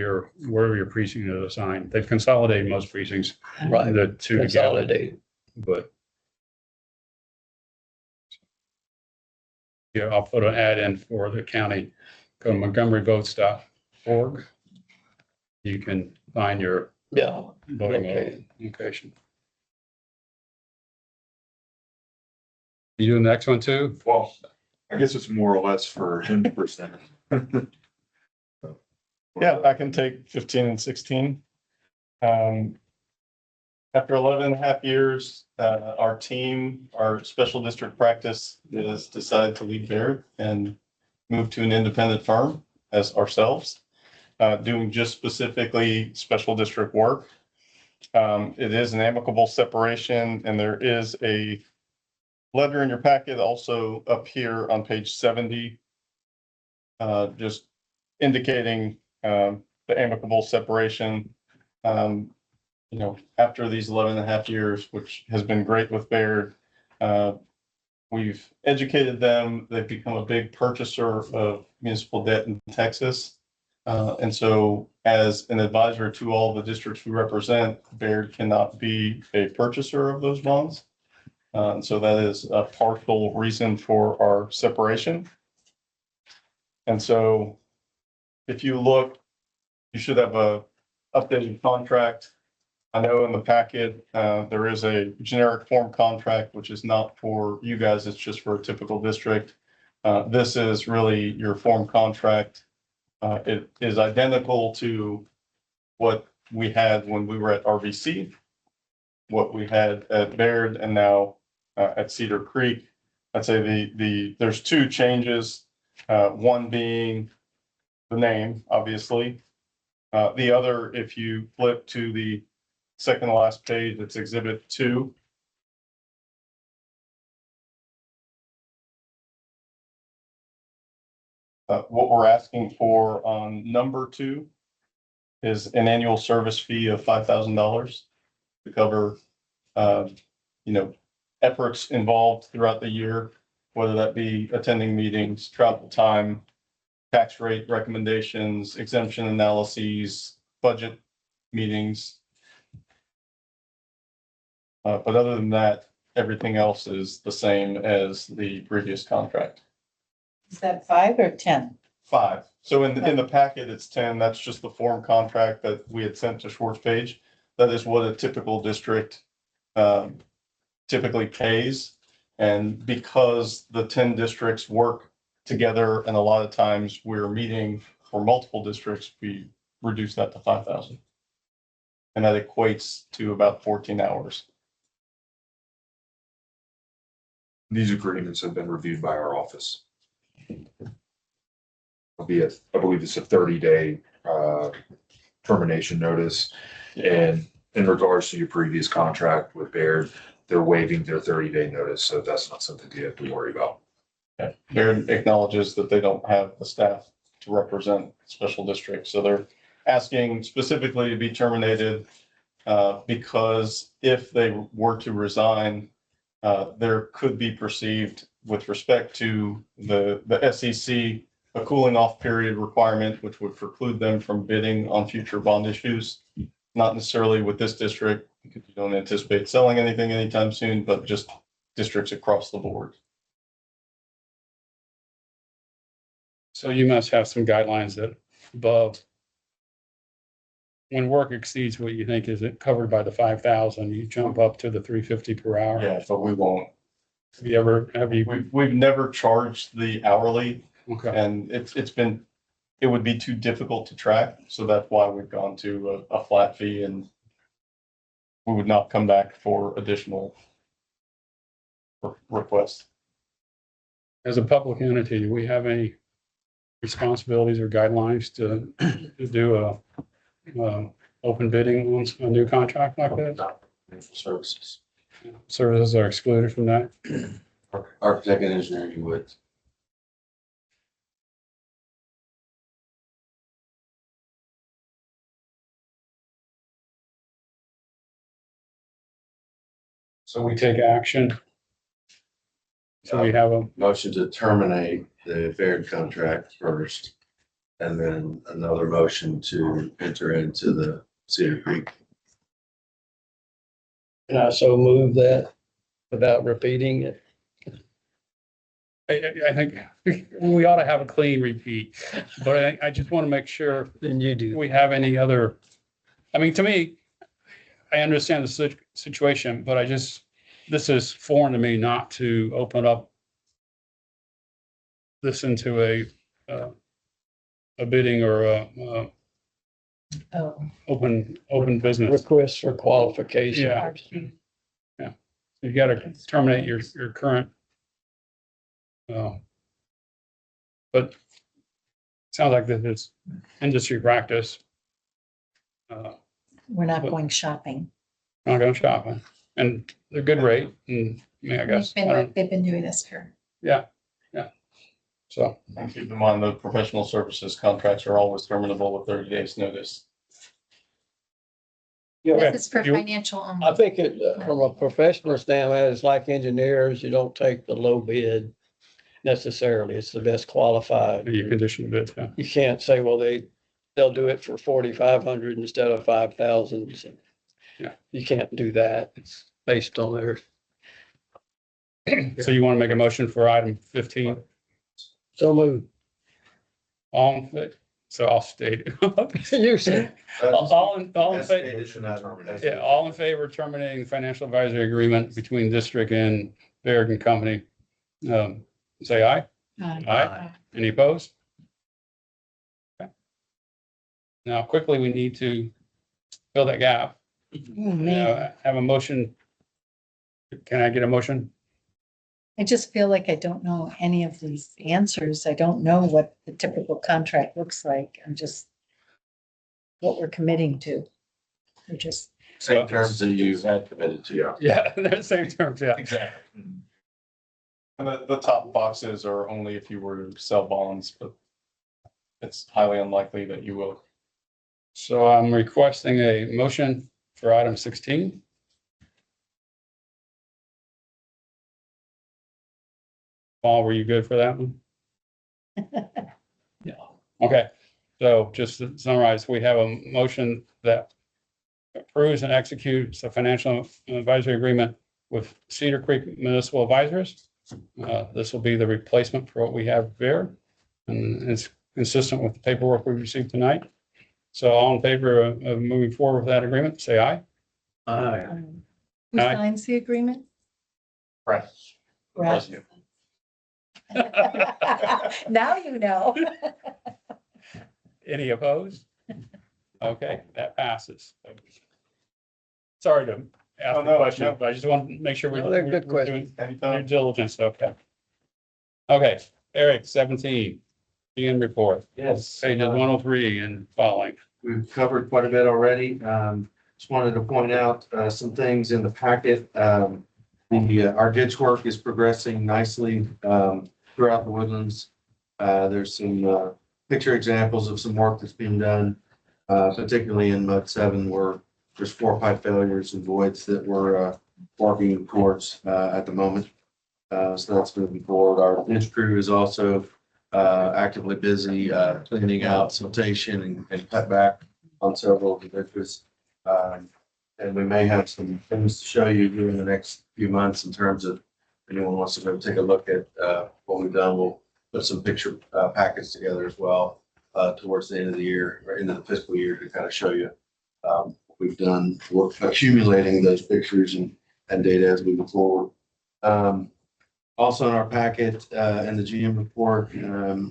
wherever your precinct is assigned. They've consolidated most precincts, Right. the two together, Consolidate. but. Yeah, I'll put an ad in for the county, go to montgomeryvotes.org. You can find your Yeah. voting location. You doing the next one too? Well, I guess it's more or less for him to present. Yeah, I can take 15 and 16. After 11 and a half years, our team, our special district practice has decided to leave Baird and move to an independent firm as ourselves, doing just specifically special district work. It is an amicable separation, and there is a letter in your packet also up here on page 70, just indicating the amicable separation. After these 11 and a half years, which has been great with Baird, we've educated them. They've become a big purchaser of municipal debt in Texas. And so as an advisor to all the districts we represent, Baird cannot be a purchaser of those bonds. And so that is a partial reason for our separation. And so if you look, you should have a updated contract. I know in the packet, there is a generic form contract, which is not for you guys, it's just for a typical district. This is really your form contract. It is identical to what we had when we were at RVC, what we had at Baird, and now at Cedar Creek. I'd say there's two changes, one being the name, obviously. The other, if you flip to the second to last page, it's Exhibit 2. What we're asking for on number 2 is an annual service fee of $5,000 to cover, efforts involved throughout the year, whether that be attending meetings, travel time, tax rate recommendations, exemption analyses, budget meetings. But other than that, everything else is the same as the previous contract. is that 5 or 10? 5. So in the packet, it's 10. That's just the form contract that we had sent to Schwartz Page. That is what a typical district typically pays. And because the 10 districts work together, and a lot of times we're meeting for multiple districts, we reduce that to 5,000. And that equates to about 14 hours. These agreements have been reviewed by our office. I believe it's a 30-day termination notice. And in regards to your previous contract with Baird, they're waiving their 30-day notice, so that's not something you have to worry about. Baird acknowledges that they don't have the staff to represent special districts, so they're asking specifically to be terminated because if they were to resign, there could be perceived with respect to the SEC, a cooling off period requirement, which would preclude them from bidding on future bond issues. Not necessarily with this district, because you don't anticipate selling anything anytime soon, but just districts across the board. So you must have some guidelines that above. When work exceeds what you think is it covered by the 5,000, you jump up to the 350 per hour. Yeah, but we won't. Have you? We've never charged the hourly, Okay, and it would be too difficult to track. So that's why we've gone to a flat fee, and we would not come back for additional request. As a public entity, do we have any responsibilities or guidelines to do a open bidding on a new contract like this? Financial services. Services are excluded from that. Architect and engineer, you would. So we take action. So we have a, Motion to terminate the Baird contract first, and then another motion to enter into the Cedar Creek. And I so move that without repeating it. I think we ought to have a clean repeat, but I just want to make sure Then you do. we have any other, I mean, to me, I understand the situation, but this is foreign to me not to open up this into a bidding or a Oh, open business. Request for qualification. Yeah. You got to terminate your current. But sounds like this is industry practice. we're not going shopping. Not going shopping, and they're good rate, and I mean, I guess, They've been doing this for, yeah. So, And keep in mind, the professional services contracts are always terminable with 30 days notice. this is for You- financial I only. think it, from a professional standpoint, it's like engineers, you don't take the low bid necessarily. It's the best qualified. you condition bid, yeah. You can't say, well, they'll do it for 4,500 instead of 5,000. Yeah. You can't do that. It's based on their, So you want to make a motion for item 15? so move. All in favor? So I'll state it. You said, All in favor? Yeah, all in favor of terminating the financial advisory agreement between district and Baird and Company? Say aye. Aye. Any opposed? Okay. Now, quickly, we need to fill that gap. Oh, man, Have a motion. Can I get a motion? I just feel like I don't know any of these answers. I don't know what the typical contract looks like. I'm just what we're committing to. We're just, Same terms that you had committed to, yeah. Yeah, they're the same terms, yeah. Exactly. And the top boxes are only if you were to sell bonds, but it's highly unlikely that you will. So I'm requesting a motion for item 16. Paul, were you good for that one? Yeah. Okay, so just to summarize, we have a motion that approves and executes the financial advisory agreement with Cedar Creek Municipal Advisors. This will be the replacement for what we have there, and it's consistent with the paperwork we received tonight. So all in favor of moving forward with that agreement, say aye. who Aye. signs the agreement? Right. Right. Now you know. Any opposed? Okay, that passes. Sorry to ask Oh, the no, question, no. but I just want to make sure No, they're good we're doing questions. due Anytime. diligence, okay. Okay, Eric, 17, GM report, Yes. pages 103 and following. We've covered quite a bit already. Just wanted to point out some things in the packet. Our ditch work is progressing nicely throughout the Woodlands. There's some picture examples of some work that's being done, particularly in Mud 7, where there's 4 pipe failures and voids that we're working towards at the moment. So that's moving forward. Our ditch crew is also actively busy cleaning out siltation and cut back on several of the ditches. And we may have some things to show you here in the next few months in terms of if anyone wants to go take a look at what we've done. We'll put some picture packets together as well towards the end of the year or end of the fiscal year to kind of show you what we've done. We're accumulating those pictures and data as we move forward. Also in our packet in the GM report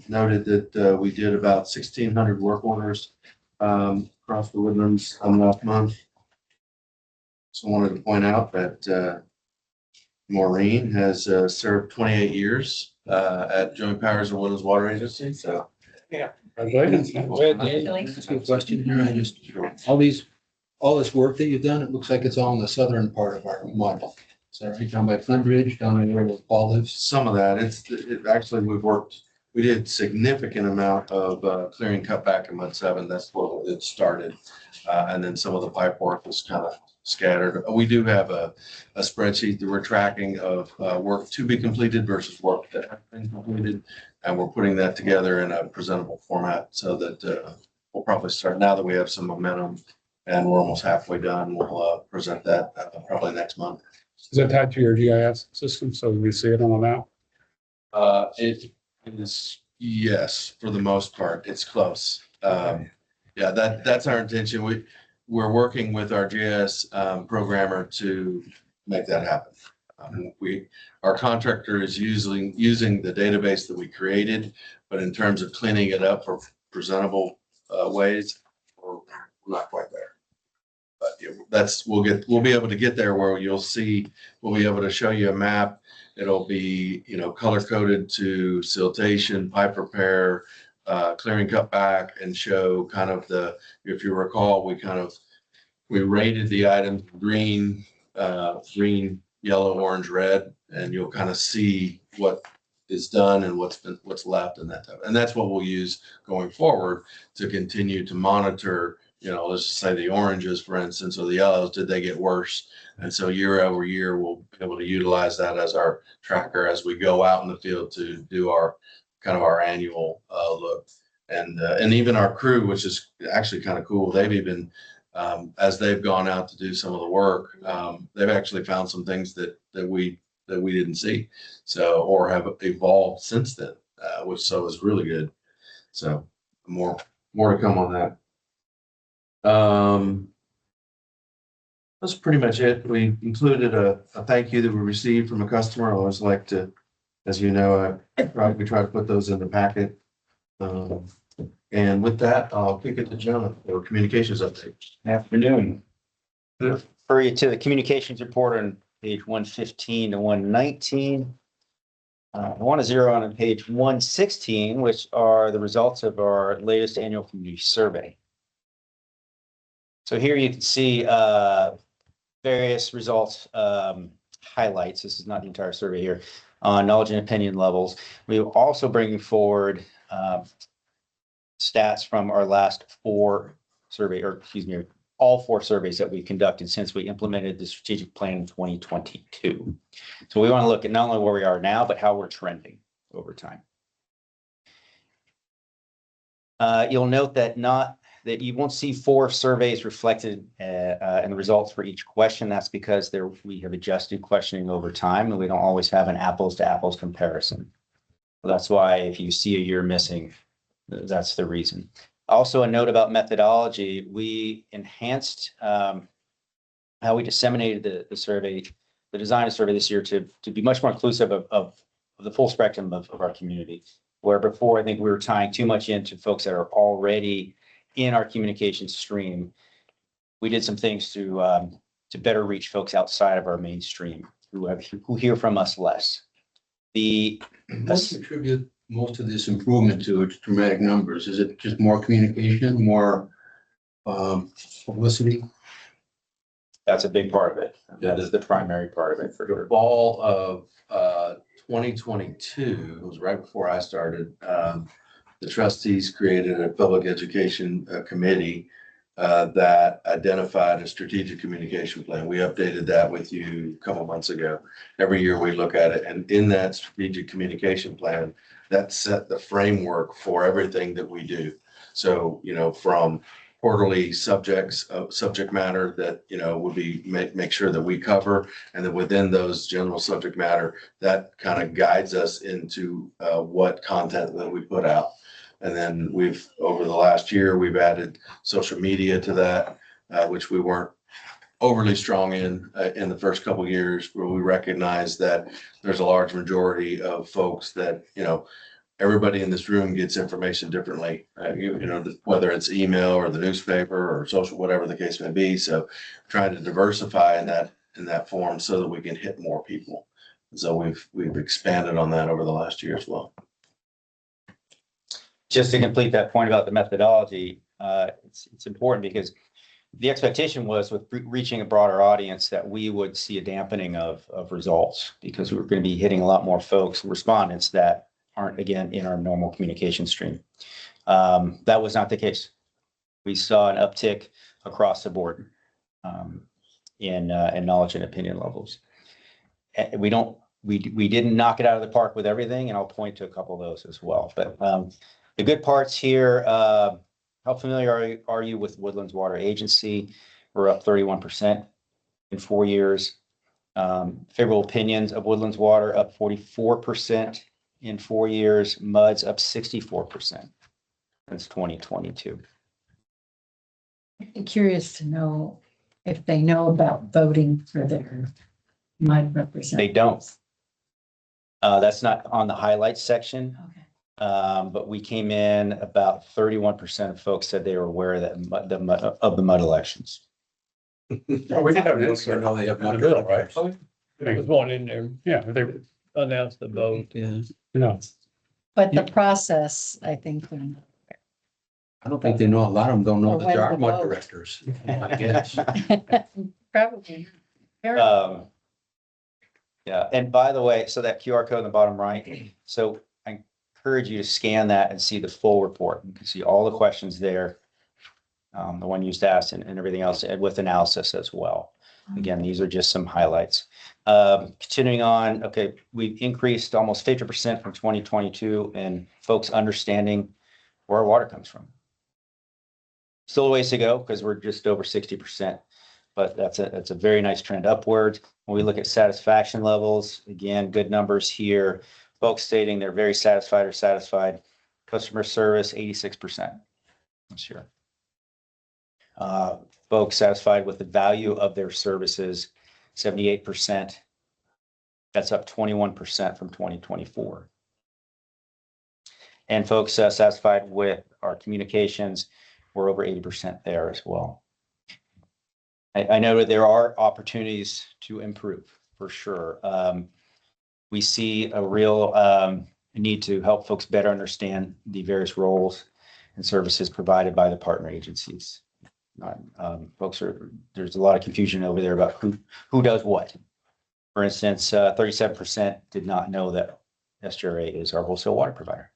noted that we did about 1,600 work orders across the Woodlands last month. So I wanted to point out that Maureen has served 28 years at Joint Powers and Woodlands Water Agency. So Congratulations. That's a good question here. I just, all this work that you've done, it looks like it's all in the southern part of our model. Is that right? Down by Flint Ridge, down in where Paul lives? some of that, actually, we did significant amount of clearing cutback in Mud 7. That's what it started. And then some of the pipe work was kind of scattered. We do have a spreadsheet that we're tracking of work to be completed versus work that has been completed. And we're putting that together in a presentable format so that we'll probably start, now that we have some momentum and we're almost halfway done, we'll present that probably next month. Is that tied to your GIS system? So we see it on the map? It is, yes, for the most part, it's close. Yeah, that's our intention. We're working with our GIS programmer to make that happen. Our contractor is using the database that we created, but in terms of cleaning it up for presentable ways, we're not quite there. But yeah, we'll be able to get there where we'll be able to show you a map. It'll be, color coded to siltation, pipe repair, clearing cutback, and show kind of if you recall, we rated the items green, yellow, orange, red, and you'll kind of see what is done and what's left and that type. And that's what we'll use going forward to continue to monitor, let's just say the oranges, for instance, or the yellows, did they get worse? And so year over year, we'll be able to utilize that as our tracker as we go out in the field to do our annual look. And even our crew, which is actually kind of cool, they've even, as they've gone out to do some of the work, they've actually found some things that we didn't see, or have evolved since then, which is really good. So more to come on that. That's pretty much it. We included a thank you that we received from a customer. I always like to, as you know, we try to put those in the packet. And with that, I'll kick it to John for communications update. Afternoon. Refer you to the communications report on page 115 to 119. I want to zero in on page 116, which are the results of our latest annual community survey. So here you can see various results, highlights. This is not the entire survey here, on knowledge and opinion levels. We are also bringing forward stats from our last all 4 surveys that we conducted since we implemented the strategic plan in 2022. So we want to look at not only where we are now, but how we're trending over time. You'll note that you won't see 4 surveys reflected in the results for each question. That's because we have adjusted questioning over time, and we don't always have an apples to apples comparison. That's why if you see a year missing, that's the reason. Also, a note about methodology: we enhanced how we disseminated the survey, the design of survey this year to be much more inclusive of the full spectrum of our community. Where before, I think we were tying too much into folks that are already in our communication stream. We did some things to better reach folks outside of our mainstream who hear from us less. Let's attribute most of this improvement to its dramatic numbers. Is it just more communication, more publicity? That's a big part of it. That is the primary part of it for sure. Fall of 2022, it was right before I started, the trustees created a public education committee that identified a strategic communication plan. We updated that with you a couple months ago. Every year we look at it, and in that strategic communication plan, that set the framework for everything that we do. So, from quarterly subject matter that, would be make sure that we cover, and then within those general subject matter, that kind of guides us into what content that we put out. And then over the last year, we've added social media to that, which we weren't overly strong in the first couple of years, where we recognize that there's a large majority of folks that, everybody in this room gets information differently, whether it's email or the newspaper or social, whatever the case may be. So trying to diversify in that form so that we can hit more people. So we've expanded on that over the last year as well. Just to complete that point about the methodology, it's important because the expectation was with reaching a broader audience that we would see a dampening of results because we were going to be hitting a lot more folks, respondents that aren't, again, in our normal communication stream. That was not the case. We saw an uptick across the board in knowledge and opinion levels. We didn't knock it out of the park with everything, and I'll point to a couple of those as well. But the good parts here, how familiar are you with Woodlands Water Agency? We're up 31% in 4 years. Favorable opinions of Woodlands Water up 44% in 4 years. MUD's up 64% since 2022. I'm curious to know if they know about voting for their MUD representatives. They don't. That's not on the highlights section. Okay. But we came in about 31% of folks said they were aware of the MUD elections. Oh, we did have an insert. No, they have not. Good, right? There's one in there, Yeah, they, announced the vote, yeah. But the process, I think, I don't think they know, a lot of them don't know Or that when there are to mud vote. directors, I guess. probably. Yeah, and by the way, so that QR code in the bottom right, so I encourage you to scan that and see the full report. You can see all the questions there. The one you just asked and everything else, and with analysis as well. Again, these are just some highlights. Continuing on, okay, we've increased almost 50% from 2022 and folks understanding where our water comes from. Still a ways to go because we're just over 60%, but that's a very nice trend upwards. When we look at satisfaction levels, again, good numbers here. Folks stating they're very satisfied or satisfied. Customer service, 86% this year. Folks satisfied with the value of their services, 78%. That's up 21% from 2024. And folks satisfied with our communications, we're over 80% there as well. I know that there are opportunities to improve for sure. We see a real need to help folks better understand the various roles and services provided by the partner agencies. There's a lot of confusion over there about who does what. For instance, 37% did not know that SGRA is our wholesale water provider.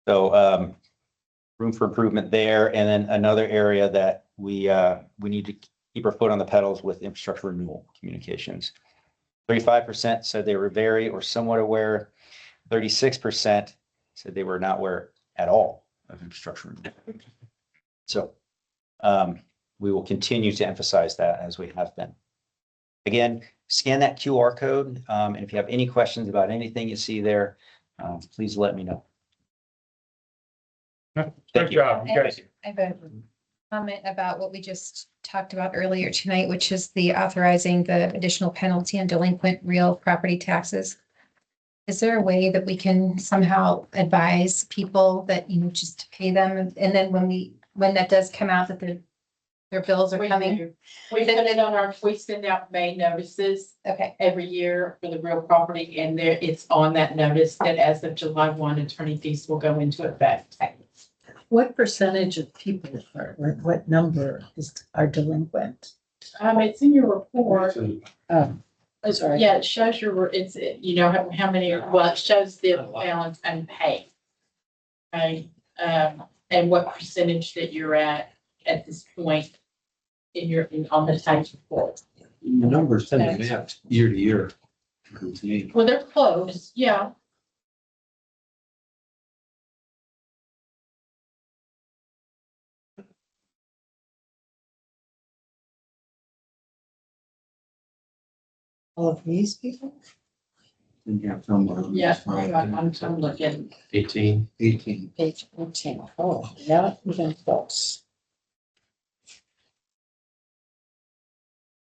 So room for improvement there. And then another area that we need to keep our foot on the pedals with infrastructure renewal communications. 35% said they were very or somewhat aware. 36% said they were not aware at all of infrastructure renewal. So we will continue to emphasize that as we have been. Again, scan that QR code. And if you have any questions about anything you see there, please let me know. Good job. You guys. I have a comment about what we just talked about earlier tonight, which is the authorizing the additional penalty on delinquent real property taxes. Is there a way that we can somehow advise people that, just to pay them? And then when that does come out, that their bills are coming? We put it on we send out May notices Okay. every year for the real property, and there, it's on that notice that as of July 1, attorney fees will go into effect. What percentage of people what number are delinquent? It's in your report. Sorry. Yeah, it shows how many, well, it shows the balance unpaid. Okay, and what percentage that you're at this point on the tax report. The numbers tend to map year to year. Well, they're close, yeah. All of these people? Yeah, I'm looking. 18. Page 14. Oh, yeah, even close.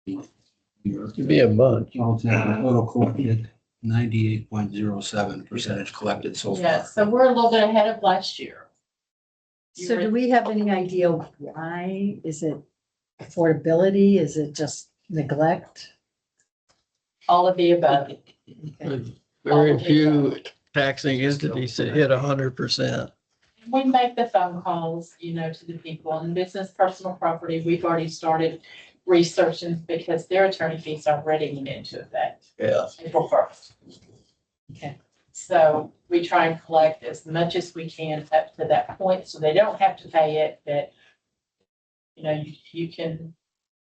It'd be a bunch. Total collected 98.07% collected so far. Yeah, so we're a little bit ahead of last year. So do we have any idea why? Is it affordability? Is it just neglect? all of the above. Very few taxing entities that hit 100%. We make the phone calls, you know, to the people in business, personal property. We've already started researching because their attorney fees are already went into effect Yeah. April 1st. Okay, so we try and collect as much as we can up to that point, so they don't have to pay it, but you know, you can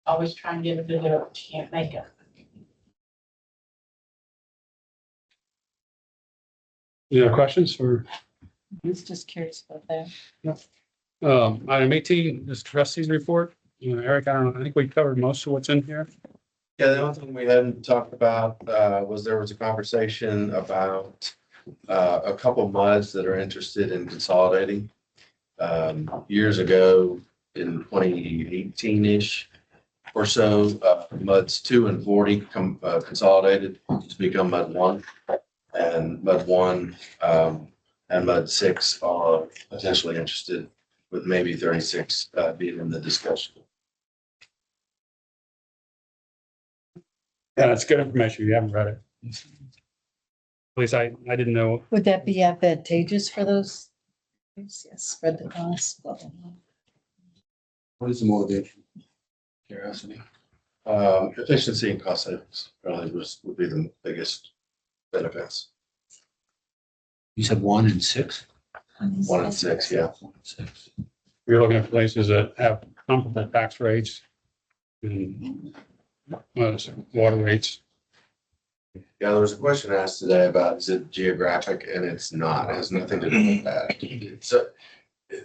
always try and get a bit of it, but you can't make it. Any other questions for, I was just curious about that. item 18 is trustees report? Eric, I don't know, I think we covered most of what's in here. Yeah, the only thing we hadn't talked about was there was a conversation about a couple MUDs that are interested in consolidating. Years ago, in 2018-ish or so, MUDs 2 and 40 consolidated to become MUD 1. And MUD 1 and MUD 6 are potentially interested, with maybe 36 being in the discussion. Yeah, that's good information. You haven't read it. At least I didn't know. Would that be advantageous for those? Yes, spread the cost. Blah, blah, blah. What is the motivation? Curiosity. Efficiency and cost savings probably would be the biggest benefits. You said 1 and 6? 1 and 6, yeah. 1 and 6. You're looking at places that have comparable tax rates and water rates. Yeah, there was a question asked today about, is it geographic? And it's not, it has nothing to do with that. So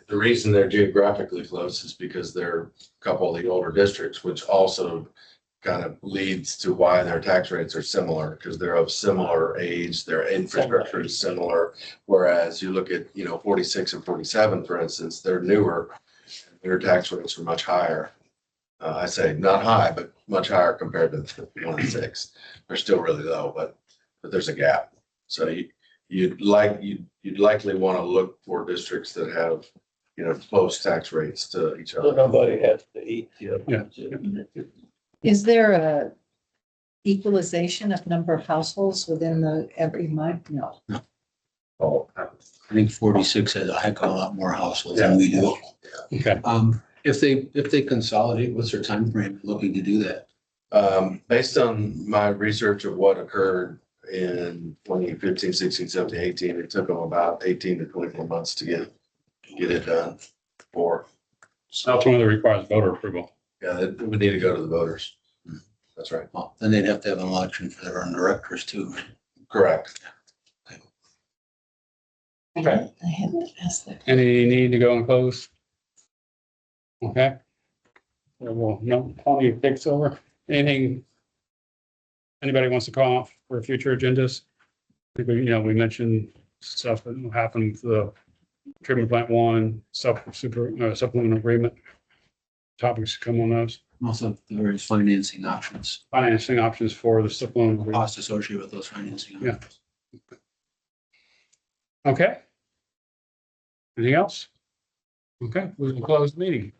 the reason they're geographically close is because they're a couple of the older districts, which also kind of leads to why their tax rates are similar, because they're of similar age, their infrastructure is similar. Whereas you look at, 46 and 47, for instance, they're newer, their tax rates are much higher. I say not high, but much higher compared to 1 and 6. They're still really low, but there's a gap. So you'd likely want to look for districts that have, close tax rates to each other. Nobody has to eat. Yeah. Is there a equalization of number of households within every month? No. Oh, I think 46 has a heck of a lot more households than we do. Okay. If they consolidate, what's their time frame looking to do that? Based on my research of what occurred in 2015, 16, 17, 18, it took them about 18 to 24 months to get it done. That's one that requires voter approval. Yeah, it would need to go to the voters. That's right. Well, then they'd have to have an election for their own directors too. Correct. Okay. I hadn't asked that. Any need to go and close? Okay. Well, no, Tony takes over. Anything? Anybody wants to call off for future agendas? I think we mentioned stuff that will happen with the treatment plant 1, supplemental agreement. Topics to come on those. Also, the various financing options, Financing options for the supplemental agreement. cost associated with those financing. Yeah. options. Okay. Anything else? Okay, we will close the meeting.